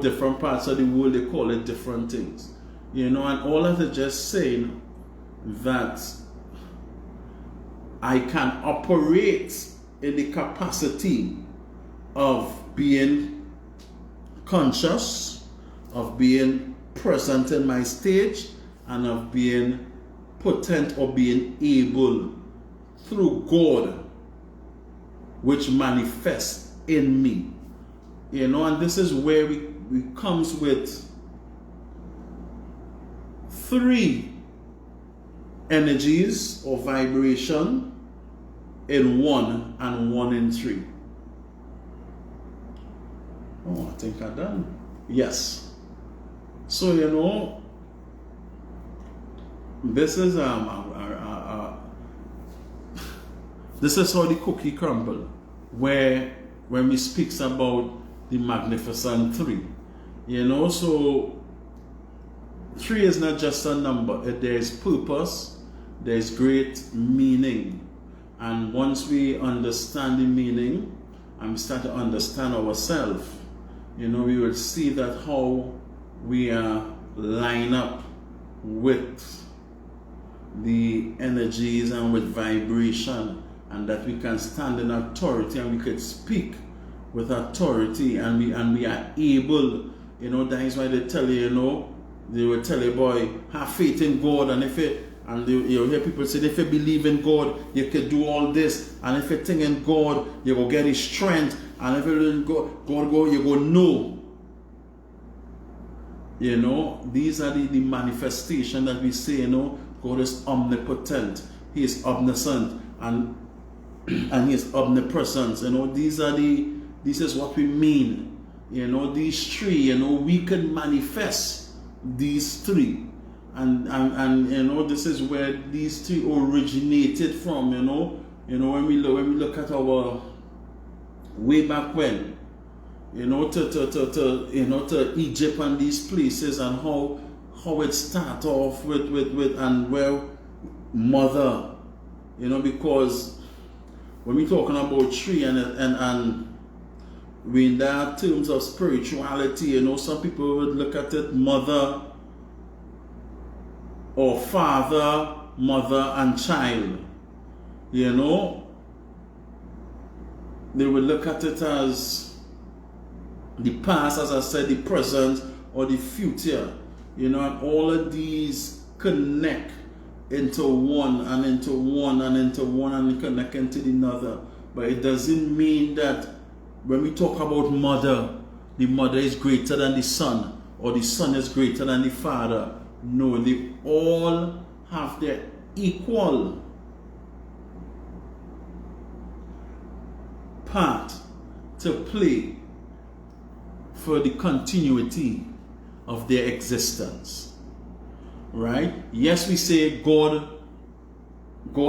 A: Different parts of the world, they call it different things. And all of it just saying that I can operate in the capacity of being conscious, of being present in my stage, and of being potent or being able through God, which manifests in me. And this is where we comes with three energies or vibration in one and one in three. Oh, I think I'm done. Yes. So this is this is how the cookie crumble, where when we speaks about the magnificent three. So three is not just a number. There is purpose, there is great meaning, And once we understand the meaning and we start to understand ourselves, we will see that how we line up with the energies and with vibration, and that we can stand in authority and we can speak with authority, and we are able, that is why they tell you, they will tell a boy, have faith in God, and you hear people say, if you believe in God, you can do all this, and if you think in God, you will get his strength, and if you God go, you go no. These are the manifestation that we say, God is omnipotent, he is omniscient, and he is omnipresent. This is what we mean. These three, we can manifest these three. And this is where these three originated from, when we look at our way back when, to Egypt and these places, and how it start off with and where mother, because when we're talking about tree and in that terms of spirituality, some people would look at it mother or father, mother and child. They would look at it as the past, as I said, the present or the future. And all of these connect into one and into one and into one and connect into another. But it doesn't mean that when we talk about mother, the mother is greater than the son, or the son is greater than the father. No, they all have their equal part to play for the continuity of their existence. Right? Yes, we say God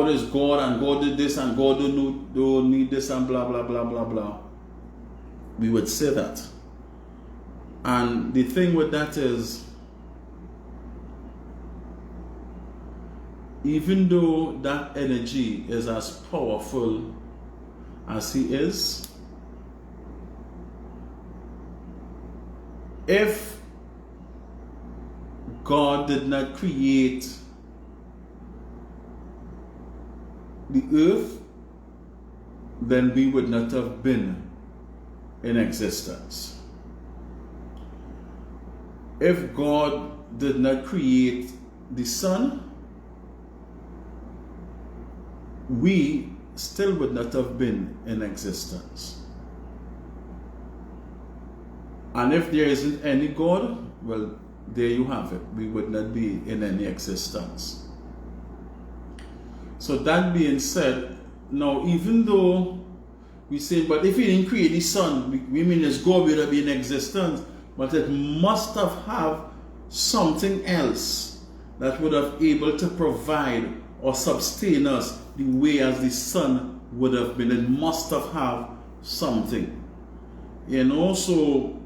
A: is God, and God did this, and God don't need this, and blah blah blah blah blah. We would say that. And the thing with that is, even though that energy is as powerful as he is, if God did not create the earth, then we would not have been in existence. If God did not create the sun, we still would not have been in existence. And if there isn't any God, well, there you have it. We would not be in any existence. So that being said, now even though we say, but if he didn't create the sun, we mean as God would have been in existence, but it must have something else that would have able to provide or sustain us the way as the sun would have been. It must have something. So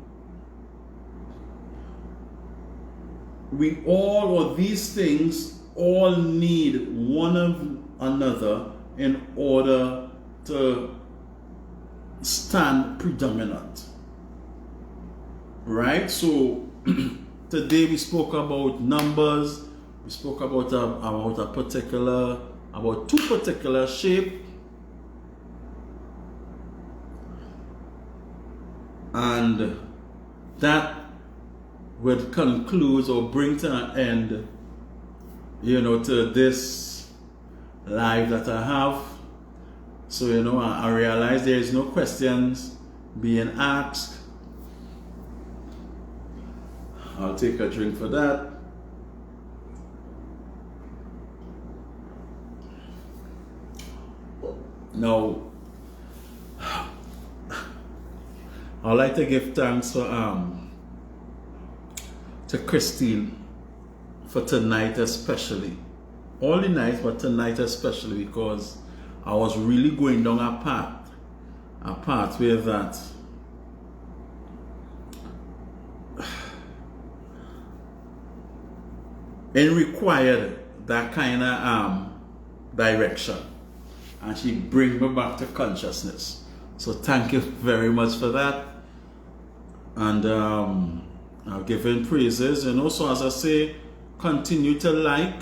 A: we all, or these things, all need one of another in order to stand predominant. Right? So today we spoke about numbers. We spoke about two particular shape, and that would conclude or bring to an end, to this live that I have. So, I realize there is no questions being asked. I'll take a drink for that. Now, I'd like to give thanks to Christine for tonight especially. All the nights, but tonight especially, because I was really going down a path where that it required that kind of direction. and she bring me back to consciousness. So thank you very much for that. And I'll give him praises. And also, as I say, continue to like,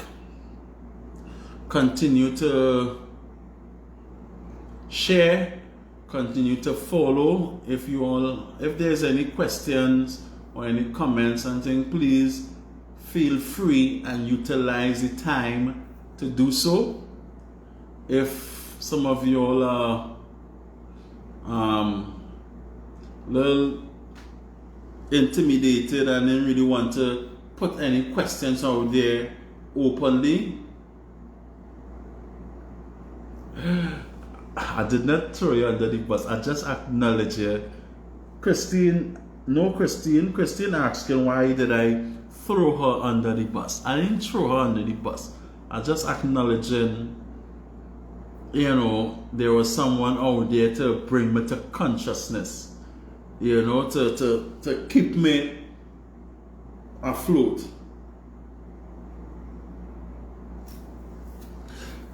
A: continue to share, continue to follow. If there's any questions or any comments and things, please feel free and utilize the time to do so. If some of you all are little intimidated and didn't really want to put any questions out there openly, I did not throw you under the bus. I just acknowledge you. Christine asking why did I throw her under the bus. I didn't throw her under the bus. I just acknowledging, there was someone out there to bring me to consciousness, to keep me afloat.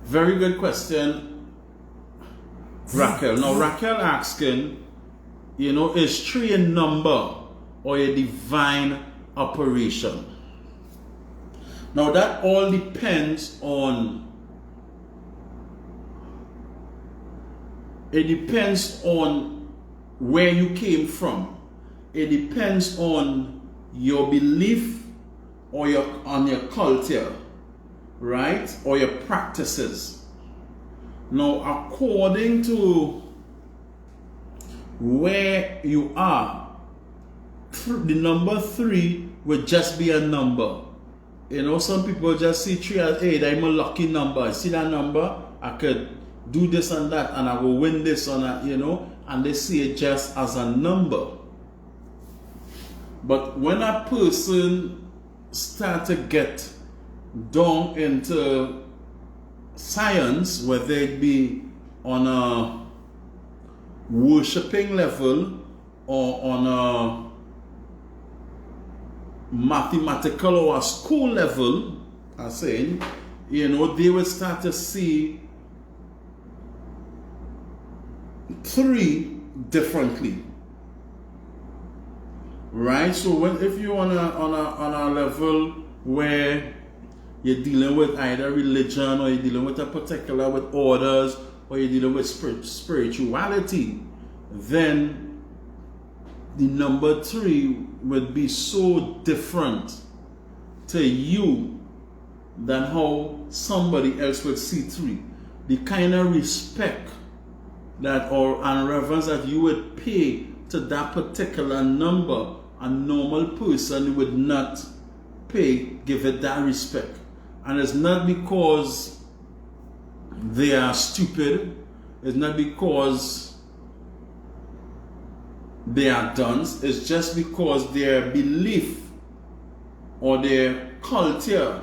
A: Very good question, Raquel. Now, Raquel asking, is 3 a number or a divine operation? Now, that all depends on where you came from. It depends on your belief or on your culture, right? Or your practices. Now, according to where you are, the number 3 would just be a number. Some people just see 3 as, hey, I'm a lucky number. I see that number, I could do this and that, and I will win this or that, and they see it just as a number. But when a person starts to get down into science, whether it be on a worshipping level or on a mathematical or a school level, I'm saying, they will start to see 3 differently, right? So if you're on a level where you're dealing with either religion, or you're dealing with a particular with orders, or you're dealing with spirituality, then the number 3 would be so different to you than how somebody else would see 3. The kind of respect and reverence that you would pay to that particular number, a normal person would not give it that respect. And it's not because they are stupid, it's not because they are dunce, it's just because their belief or their culture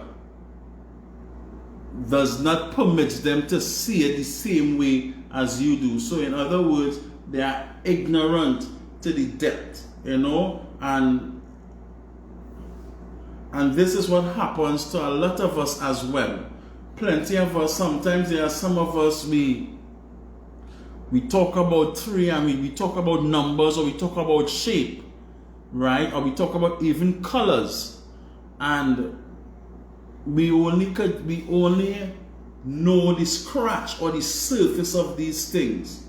A: does not permit them to see it the same way as you do. So in other words, they are ignorant to the depth, and this is what happens to a lot of us as well. Plenty of us, sometimes there are some of us, we talk about 3 and we talk about numbers, or we talk about shape, right? Or we talk about even colors, and we only know the scratch or the surface of these things,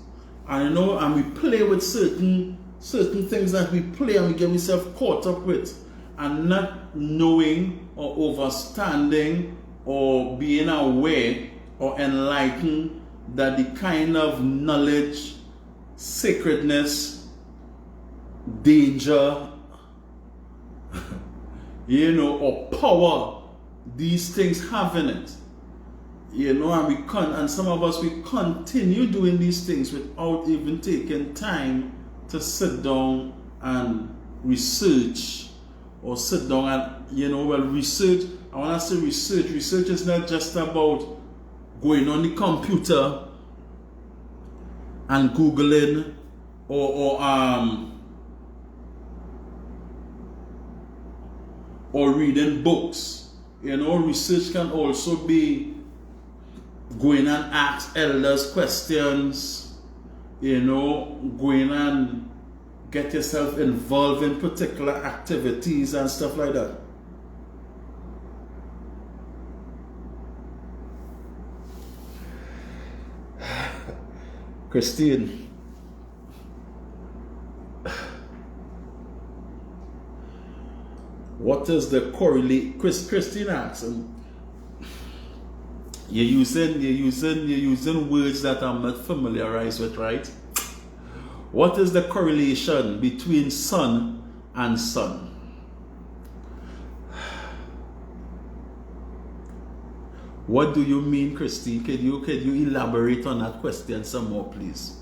A: and and we play with certain things that we play, and we get ourselves caught up with, and not knowing or understanding or being aware or enlightened that the kind of knowledge, sacredness, danger, or power these things have in it. And some of us, we continue doing these things without even taking time to sit down and research, or sit down and, research. I want to say research. Research is not just about going on the computer and Googling or reading books. Research can also be go in and ask elders questions, you know, go in and get yourself involved in particular activities and stuff like that. Christine, what is the correlate? Christine asks, you're using words that I'm not familiarized with, right? What is the correlation between sun and sun? What do you mean, Christine? Could you elaborate on that question some more, please?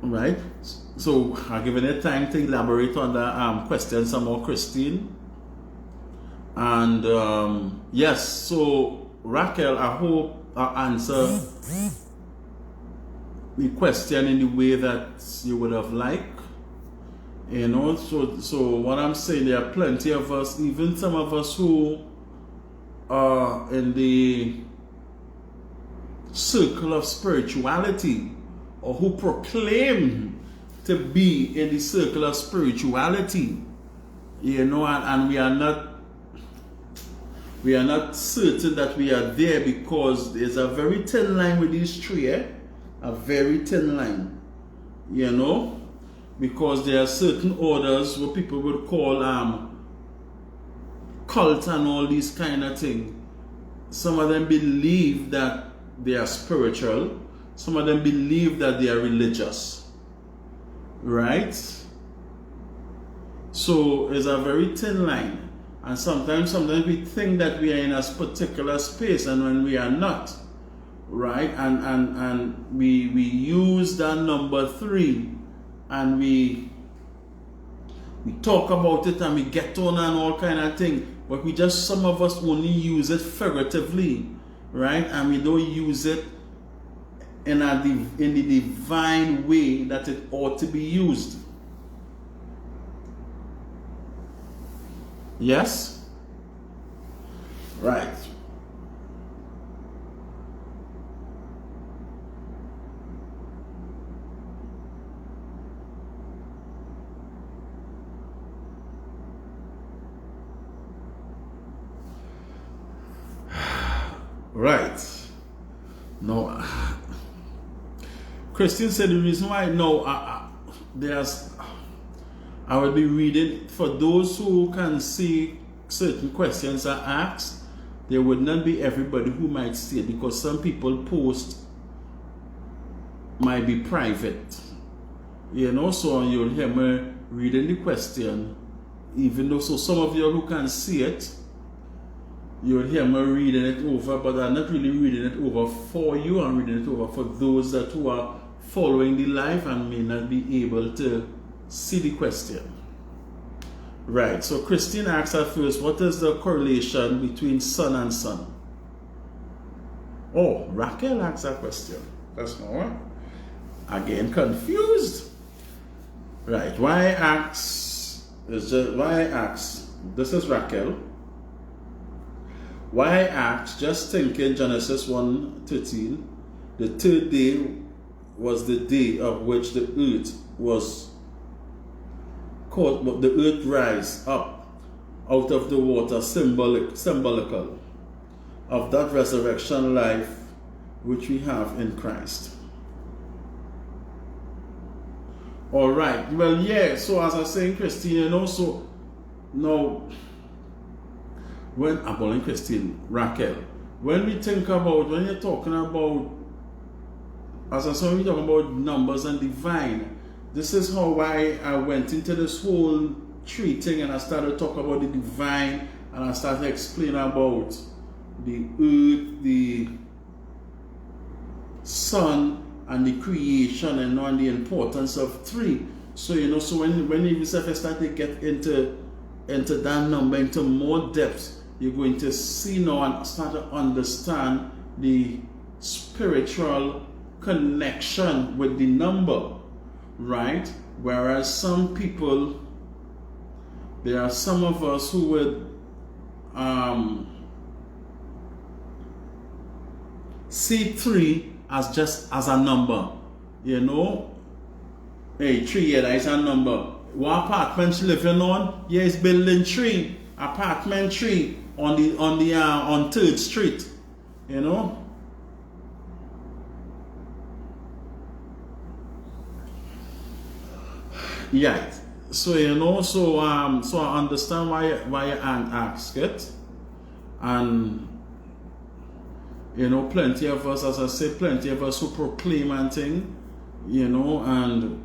A: Right? So I'll give you time to elaborate on the question some more, Christine. And yes, so Raquel, I hope I answer the question in the way that you would have liked. You know, so what I'm saying, there are plenty of us, even some of us who are in the circle of spirituality, or who proclaim to be in the circle of spirituality, you know, and we are not certain that we are there, because there's a very thin line with these three, a very thin line, you know, because there are certain orders what people would call cult and all these kind of things. Some of them believe that they are spiritual, some of them believe that they are religious, right? So it's a very thin line, and sometimes we think that we are in a particular space, and when we are not, right? And we use that number 3, and we talk about it, and we get on and all kind of thing, but we just, some of us only use it figuratively, right? And we don't use it in the divine way that it ought to be used. Yes? Right. Right. No. Christine said the reason why, no, I will be reading, for those who can see certain questions are asked, there would not be everybody who might see it, because some people post might be private, you know, so you'll hear me reading the question, even though, so some of you who can see it, you'll hear me reading it over, but I'm not really reading it over for you, I'm reading it over for those that who are following the live and may not be able to see the question. Right, so Christine asks at first, what is the correlation between sun and sun? Oh, Raquel asks that question. That's not what? Again, confused. Right, why asks, this is Raquel. Why asks, just thinking Genesis 1:13, the third day was the day of which the earth was caught, but the earth rise up out of the water, symbolical of that resurrection life which we have in Christ. All right, well, yeah, so as I was saying, Christine, you know, so now, when I'm calling Christine, Raquel, when we think about, when you're talking about, as I said, we're talking about numbers and divine, this is how I went into this whole tree thing, and I started talking about the divine, and I started explaining about the earth, the sun, and the creation, and the importance of 3. So, you know, so when you start to get into that number, into more depth, you're going to see now and start to understand the spiritual connection with the number, right? Whereas some people, there are some of us who would see 3 as just as a number. You know, hey, 3 here, that is a number. What apartment you living on? Yeah, it's building 3, apartment 3 on 3rd Street. You know. Yeah. So you know, so I understand why your aunt asked it, and you know, plenty of us, as I said, plenty of us who proclaim and thing, you know, and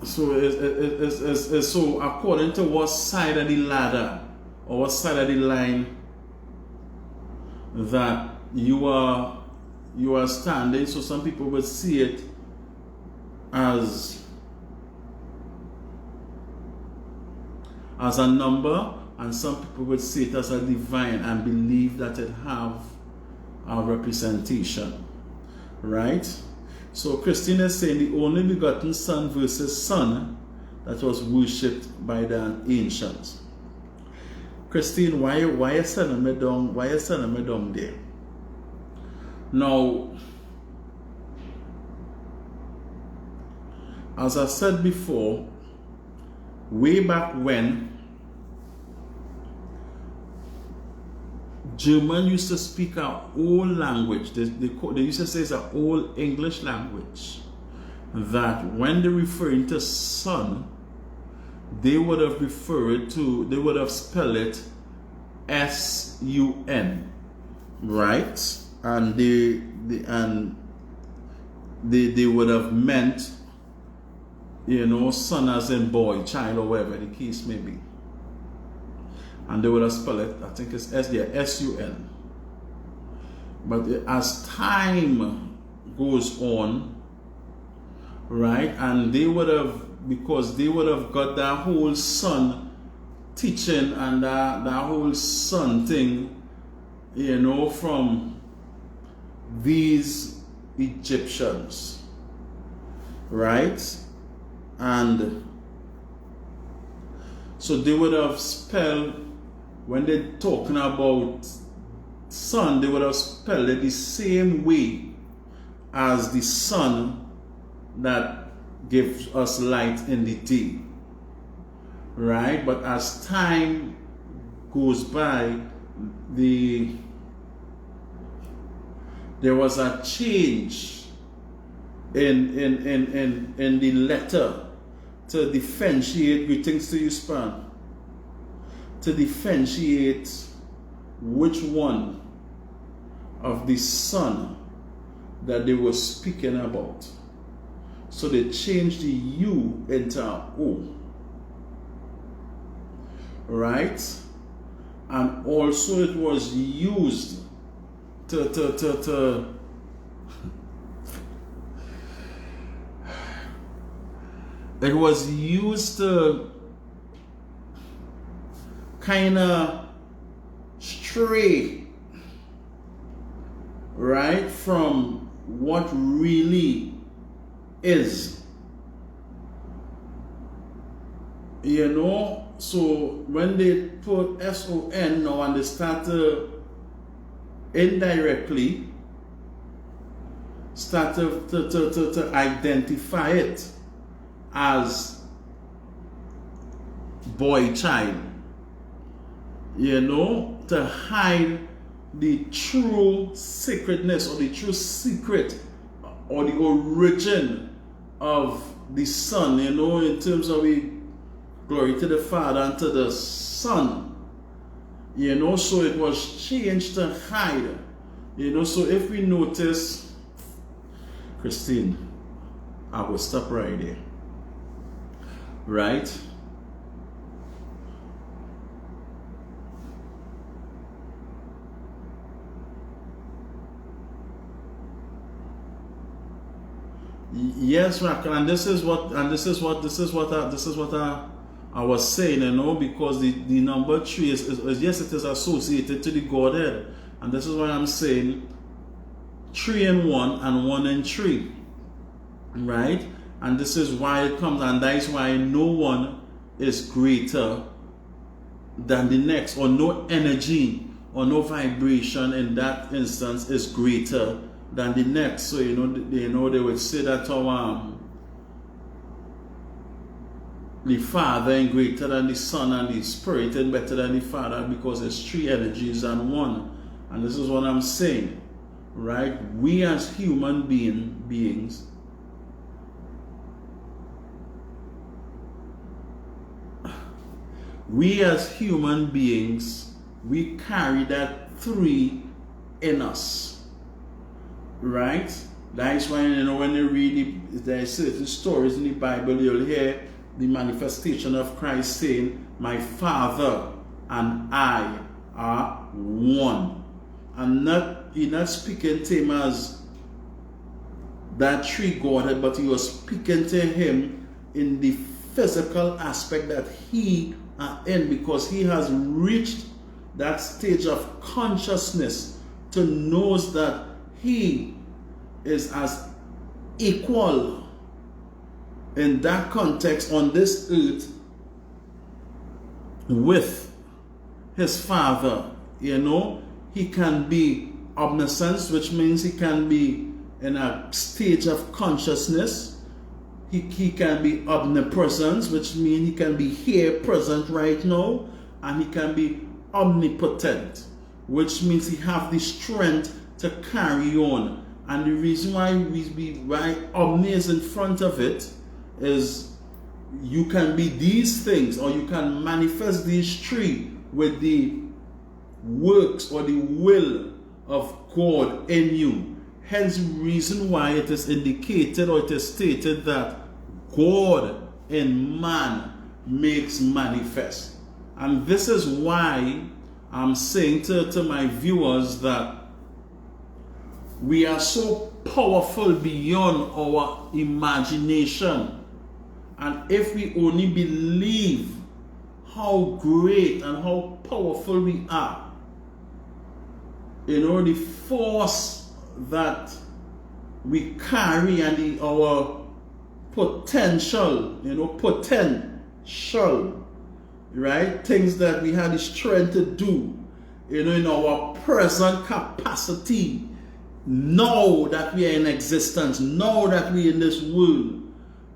A: so it's so according to what side of the ladder or what side of the line that you are standing. So some people would see it as a number, and some people would see it as a divine and believe that it have a representation, right? So Christine is saying the only begotten Son versus Son that was worshipped by the ancients. Christine, why you sending me down? Why you sending me down there? Now, as I said before, way back when German used to speak an old language, they used to say it's an old English language, that when they're referring to son, they would have spelled it S-U-N, right? And they would have meant, you know, son as in boy, child, or whatever the case may be. And they would have spelled it, I think it's S-U-N. But as time goes on, right, and they would have, because they would have got that whole son teaching and that whole son thing, you know, from these Egyptians, right? And so they would have spelled, when they're talking about sun, they would have spelled it the same way as the sun that gives us light in the day, right? But as time goes by, there was a change in the letter to differentiate, greetings to you, Span, to differentiate which one of the son that they were speaking about. So they changed the U into an O, right? And also it was used to it was used to kind of stray, right, from what really is, you know. So when they put S-O-N now and they start to indirectly start to identify it as boy child, you know, to hide the true sacredness or the true secret or the origin of the son, you know, in terms of the glory to the Father and to the Son, you know. So it was changed to hide, you know. So if we notice, Christine, I will stop right there, right? Yes, Raquel, and this is what I was saying, you know, because the number 3 is yes, it is associated to the Godhead, and this is why I'm saying 3 in 1 and 1 in 3, right? And this is why it comes, and that is why no one is greater than the next, or no energy or no vibration in that instance is greater than the next. So they would say that the Father is greater than the Son, and the Spirit is better than the Father, because there's three energies and one. And this is what I'm saying, right? We as human beings, we carry that three in us, right? That is why, when you read there certain stories in the Bible, you'll hear the manifestation of Christ saying, "My Father and I are one." And he's not speaking to him as that three Godhead, but he was speaking to him in the physical aspect that he are in, because he has reached that stage of consciousness to know that he is as equal in that context on this earth with his Father. He can be omniscient, which means he can be in a stage of consciousness. He can be omnipresent, which means he can be here, present right now. And he can be omnipotent, which means he have the strength to carry on. And the reason why omni is in front of it is you can be these things, or you can manifest these three with the works or the will of God in you. Hence the reason why it is indicated, or it is stated, that God in man makes manifest. And this is why I'm saying to my viewers that we are so powerful beyond our imagination. And if we only believe how great and how powerful we are, the force that we carry and our potential, right? Things that we have the strength to do, in our present capacity, now that we are in existence, now that we are in this world.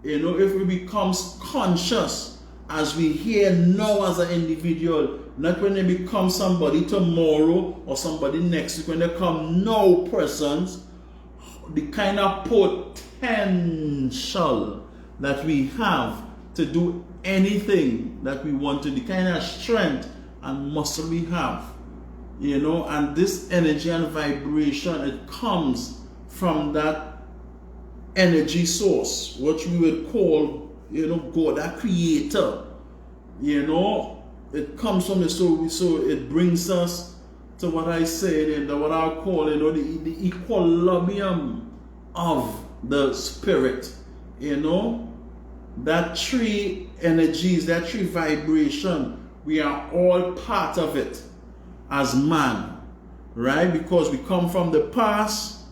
A: If we become conscious as we hear now as an individual, not when they become somebody tomorrow or somebody next week, when they come now present, the kind of potential that we have to do anything that we want to, the kind of strength and muscle we have, and this energy and vibration, it comes from that energy source, which we would call, God, that creator. It comes from the soul, so it brings us to what I say, what I call, the equilibrium of the spirit. That three energies, that three vibration, we are all part of it as man, right? Because we come from the past,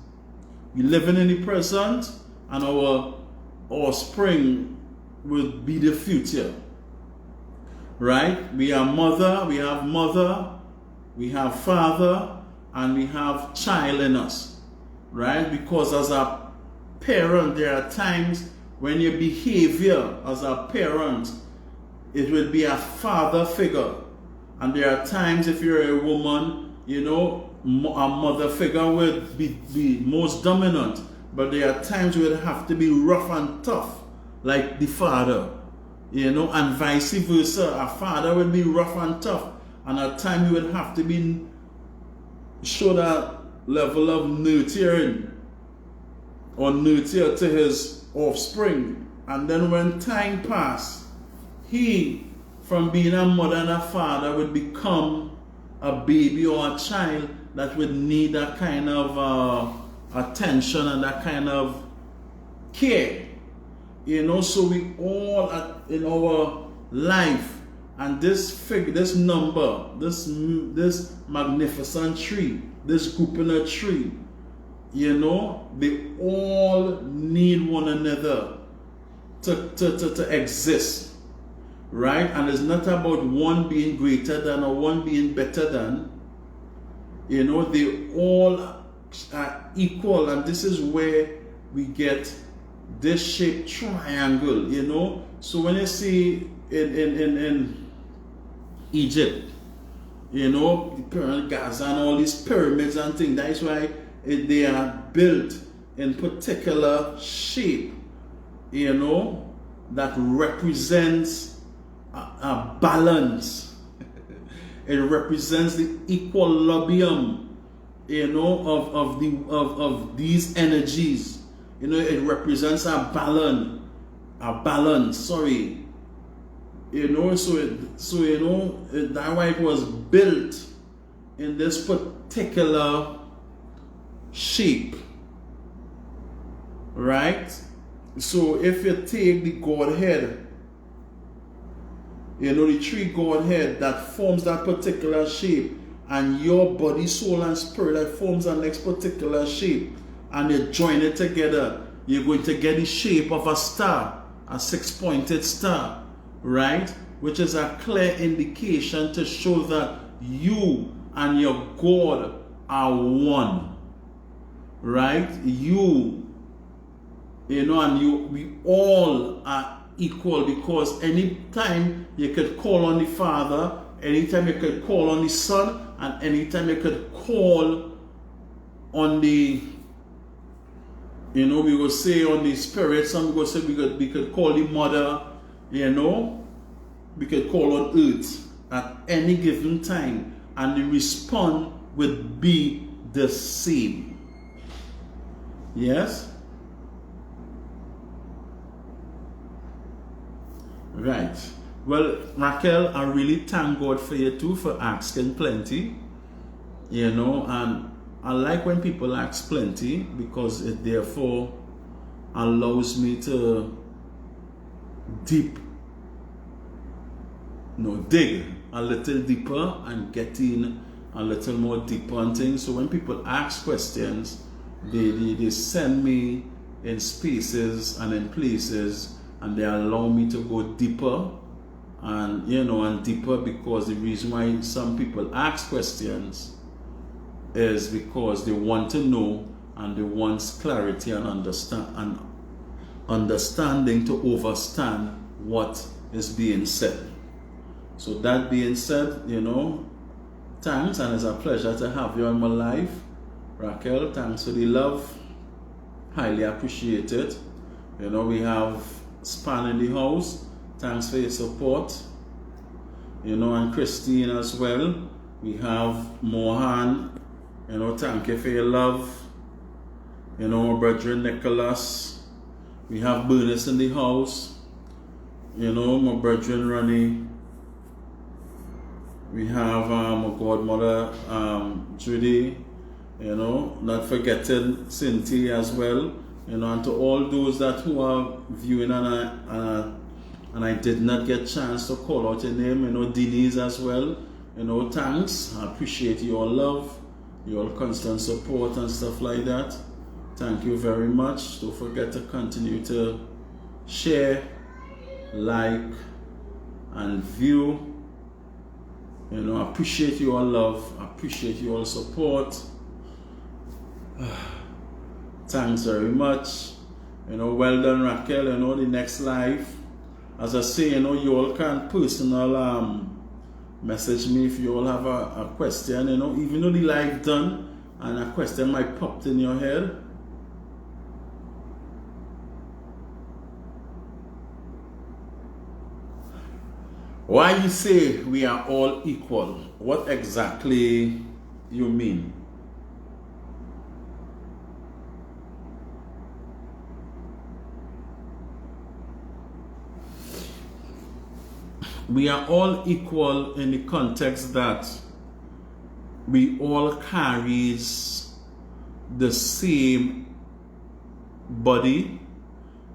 A: we living in the present, and our offspring will be the future, right? We have mother, we have father, and we have child in us, right? Because as a parent, there are times when your behavior as a parent, it will be a father figure. And there are times, if you're a woman, a mother figure will be most dominant. But there are times where it have to be rough and tough, like the father, and vice versa. A father will be rough and tough, and at times you will have to show that level of nurturing or nurture to his offspring. And then when time passes, he, from being a mother and a father, would become a baby or a child that would need that kind of attention and that kind of care. So we all in our life, and this number, this magnificent tree, this group in a tree, they all need one another to exist. right? And it's not about one being greater than or one being better than. You know, they all are equal, and this is where we get this shaped triangle, you know. So when you see in Egypt, you know, Gaza and all these pyramids and things, that's why they are built in particular shape, you know, that represents a balance. It represents the equilibrium, you know, of these energies. You know, it represents a balance, sorry. You know, so you know, that's why it was built in this particular shape, right? So if you take the Godhead, you know, the three Godhead that forms that particular shape, and your body, soul, and spirit that forms that next particular shape, and you join it together, you're going to get the shape of a star, a 6-pointed star, right? Which is a clear indication to show that you and your God are one, right? You know, and we all are equal, because anytime you could call on the Father, anytime you could call on the Son, and anytime you could call on the, you know, we will say on the Spirit, some will say we could call the Mother, you know, we could call on earth at any given time, and the response would be the same. Yes? Right. Well, Raquel, I really thank God for you too, for asking plenty. You know, and I like when people ask plenty, because it therefore allows me to dig a little deeper and get in a little more deeper on things. So when people ask questions, they send me in spaces and in places, and they allow me to go deeper, and you know, and deeper, because the reason why some people ask questions is because they want to know, and they want clarity and understanding to understand what is being said. So that being said, you know, thanks, and it's a pleasure to have you in my life, Raquel. Thanks for the love, highly appreciate it. You know, we have Span in the house. Thanks for your support. You know, and Christine as well. We have Mohan. You know, thank you for your love. You know, my brother Nicholas. We have Bernice in the house. You know, my brother Ronnie. We have my godmother Judy. You know, not forgetting Cynthia as well. You know, and to all those that who are viewing, and I did not get a chance to call out your name, you know, Denise as well. You know, thanks. I appreciate your love, your constant support and stuff like that. Thank you very much. Don't forget to continue to share, like, and view. You know, I appreciate your love. I appreciate your support. Thanks very much. You know, well done, Raquel. You know, the next live, as I say, you know, you all can personal message me if you all have a question. You know, even though the live done and a question might pop in your head. Why you say we are all equal? What exactly you mean? We are all equal in the context that we all carries the same body,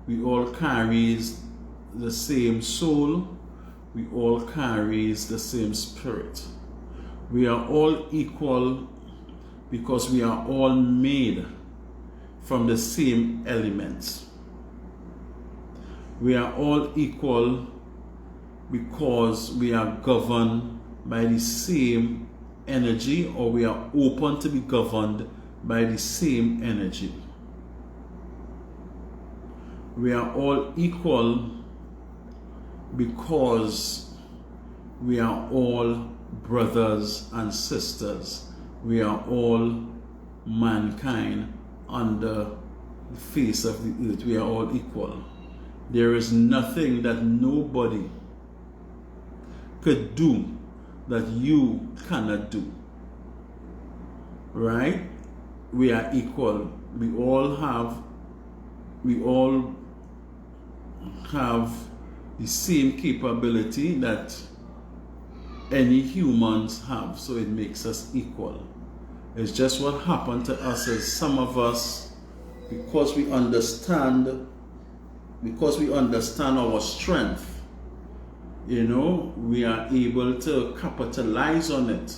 A: we all carries the same soul, we all carries the same spirit. We are all equal because we are all made from the same elements. We are all equal because we are governed by the same energy, or we are open to be governed by the same energy. We are all equal because we are all brothers and sisters. We are all mankind under the face of the earth. We are all equal. There is nothing that nobody could do that you cannot do. Right? We are equal. We all have the same capability that any humans have, so it makes us equal. It's just what happened to us is some of us, because we understand our strength, we are able to capitalize on it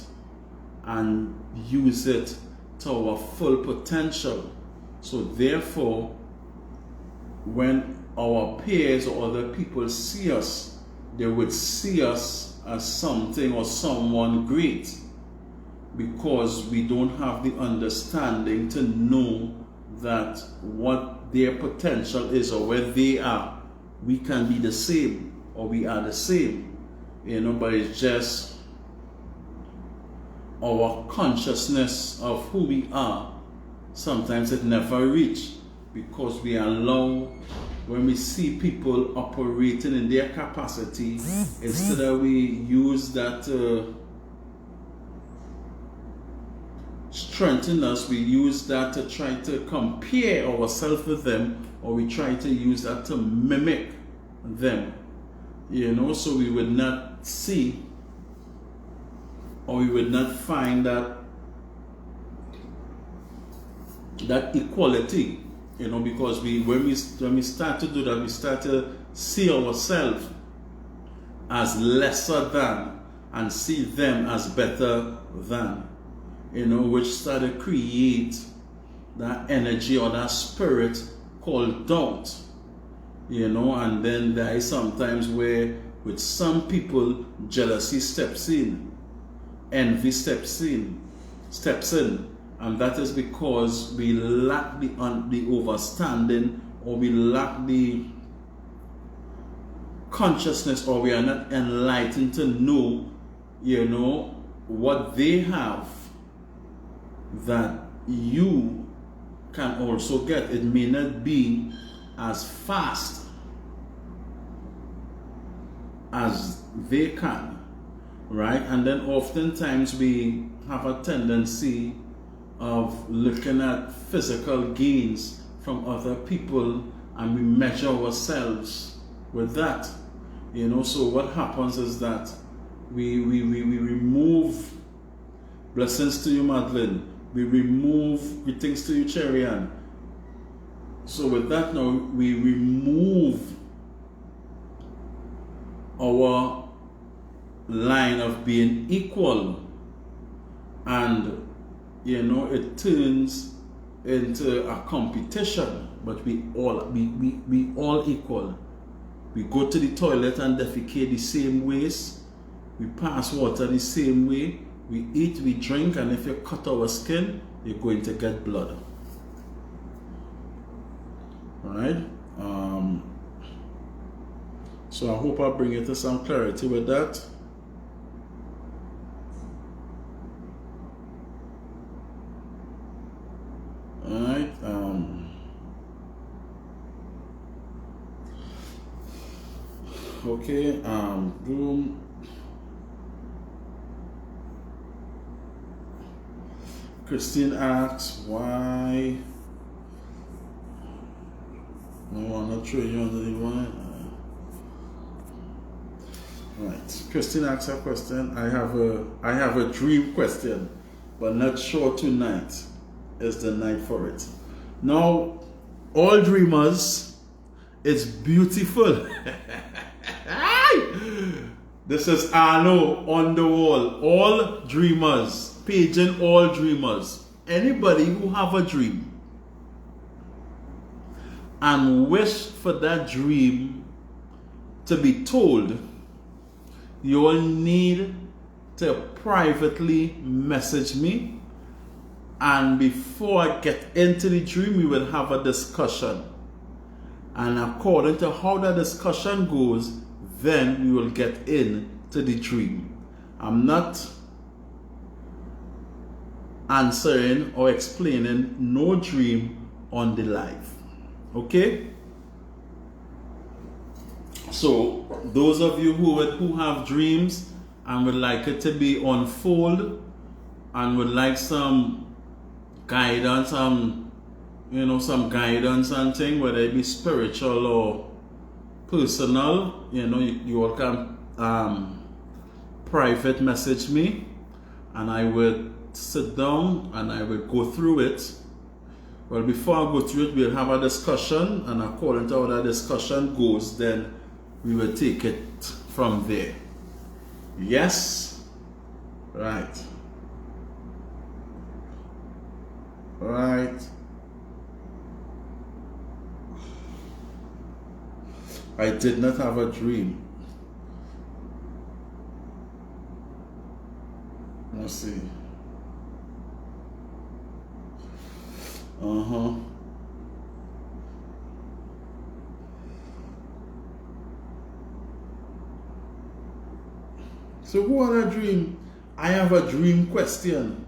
A: and use it to our full potential. So therefore, when our peers or other people see us, they would see us as something or someone great, because we don't have the understanding to know that what their potential is or where they are. We can be the same, or we are the same, but it's just our consciousness of who we are. Sometimes it never reaches, because we allow, when we see people operating in their capacity, instead of we use that strengthen us, we use that to try to compare ourselves with them, or we try to use that to mimic them, so we would not see, or we would not find that equality, because when we start to do that, we start to see ourselves as lesser than and see them as better than, which start to create that energy or that spirit called doubt, and then there is sometimes where with some people jealousy steps in, envy steps in, and that is because we lack the understanding, or we lack the consciousness, or we are not enlightened to know, what they have that you can also get. It may not be as fast as they can, right? And then oftentimes we have a tendency of looking at physical gains from other people, and we measure ourselves with that, so what happens is that we remove, blessings to you, Madeline, we remove greetings to you, Cherian. So with that now, we remove our line of being equal, and it turns into a competition, but we all equal. We go to the toilet and defecate the same ways, we pass water the same way, we eat, we drink, and if you cut our skin, you're going to get blood. Alright? So I hope I bring you to some clarity with that. Alright, okay, room. Christine asks why I want to throw you under the one. Right, Christine asks a question. I have a dream question, but not sure tonight is the night for it. Now, all dreamers, it's beautiful. This is Arno on the wall. All dreamers, paging all dreamers. Anybody who have a dream and wish for that dream to be told, you all need to privately message me, and before I get into the dream, we will have a discussion. And according to how the discussion goes, then we will get into the dream. I'm not answering or explaining no dream on the live. Okay? So those of you who have dreams and would like it to be unfold and would like some guidance, some guidance and thing, whether it be spiritual or personal, you all can private message me, and I will sit down and I will go through it. Well, before I go through it, we'll have a discussion, and according to how that discussion goes, then we will take it from there. Yes? Right. Right. I did not have a dream. Let's see. So who had a dream? I have a dream question.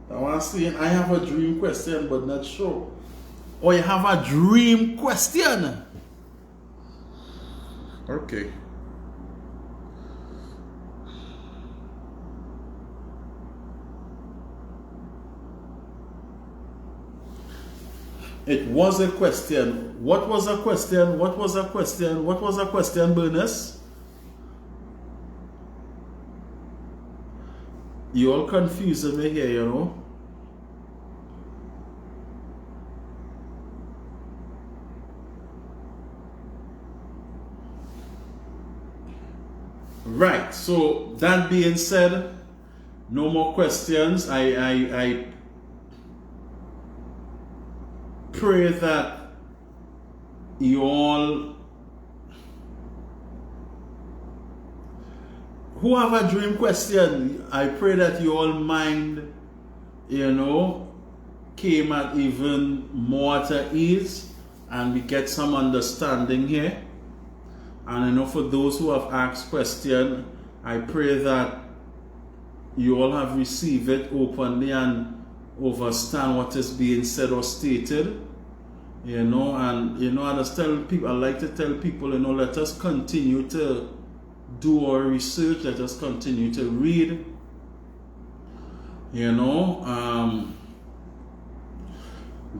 A: I was saying I have a dream question, but not sure. Or you have a dream question. Okay. It was a question. What was a question? What was a question? What was a question, Bernice? You all confusing me here, you know. Right, so that being said, no more questions. I pray that you all who have a dream question, I pray that you all mind, came at even more at ease, and we get some understanding here. And for those who have asked questions, I pray that you all have received it openly and understand what is being said or stated. And I just tell people, I like to tell people, let us continue to do our research, let us continue to read.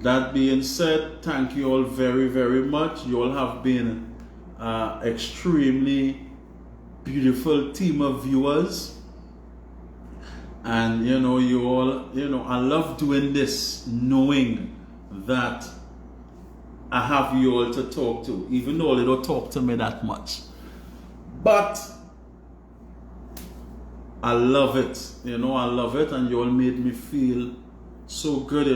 A: That being said, thank you all very, very much. You all have been extremely beautiful team of viewers, and you all, I love doing this, knowing that I have you all to talk to, even though they don't talk to me that much, but I love it. I love it, and you all made me feel so good.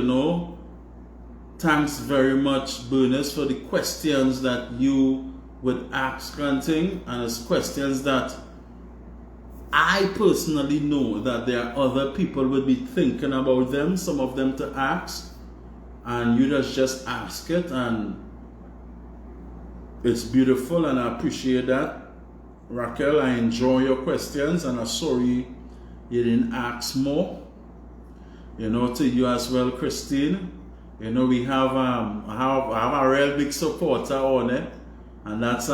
A: Thanks very much, Bernice, for the questions that you would ask and thing, and it's questions that I personally know that there are other people would be thinking about them, some of them to ask, and you just ask it, and it's beautiful, and I appreciate that. Raquel, I enjoy your questions, and I'm sorry you didn't ask more. To you as well, Christine. We have I have a real big supporter on it, and that's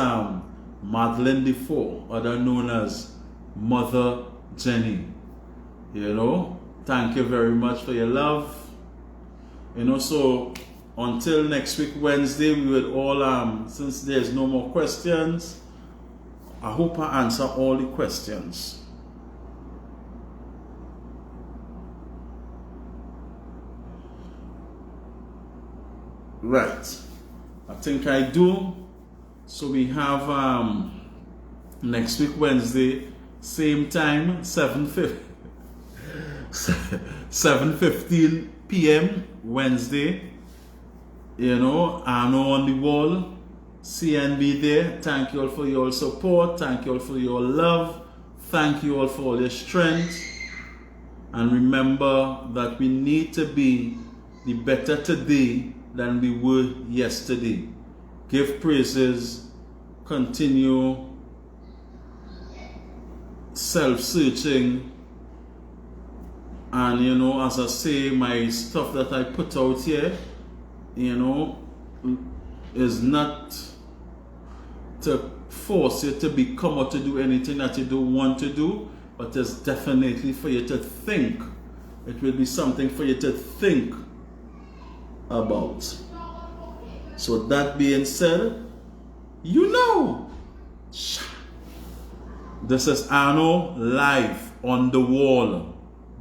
A: Madeline Defoe, other known as Mother Jenny. Thank you very much for your love. So until next week Wednesday, we will all since there's no more questions, I hope I answer all the questions. Right, I think I do. So we have next week Wednesday, same time, 7:15 p.m. Wednesday. Arno on the wall, CNB there. Thank you all for your support. Thank you all for your love. Thank you all for all your strength. And remember that we need to be the better today than we were yesterday. Give praises, continue self-searching, and as I say, my stuff that I put out here, is not to force you to become or to do anything that you don't want to do, but it's definitely for you to think. It will be something for you to think about. So that being said, this is Arno live on the wall.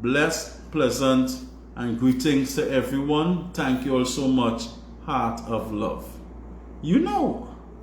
A: Blessed, pleasant, and greetings to everyone. Thank you all so much. Heart of love.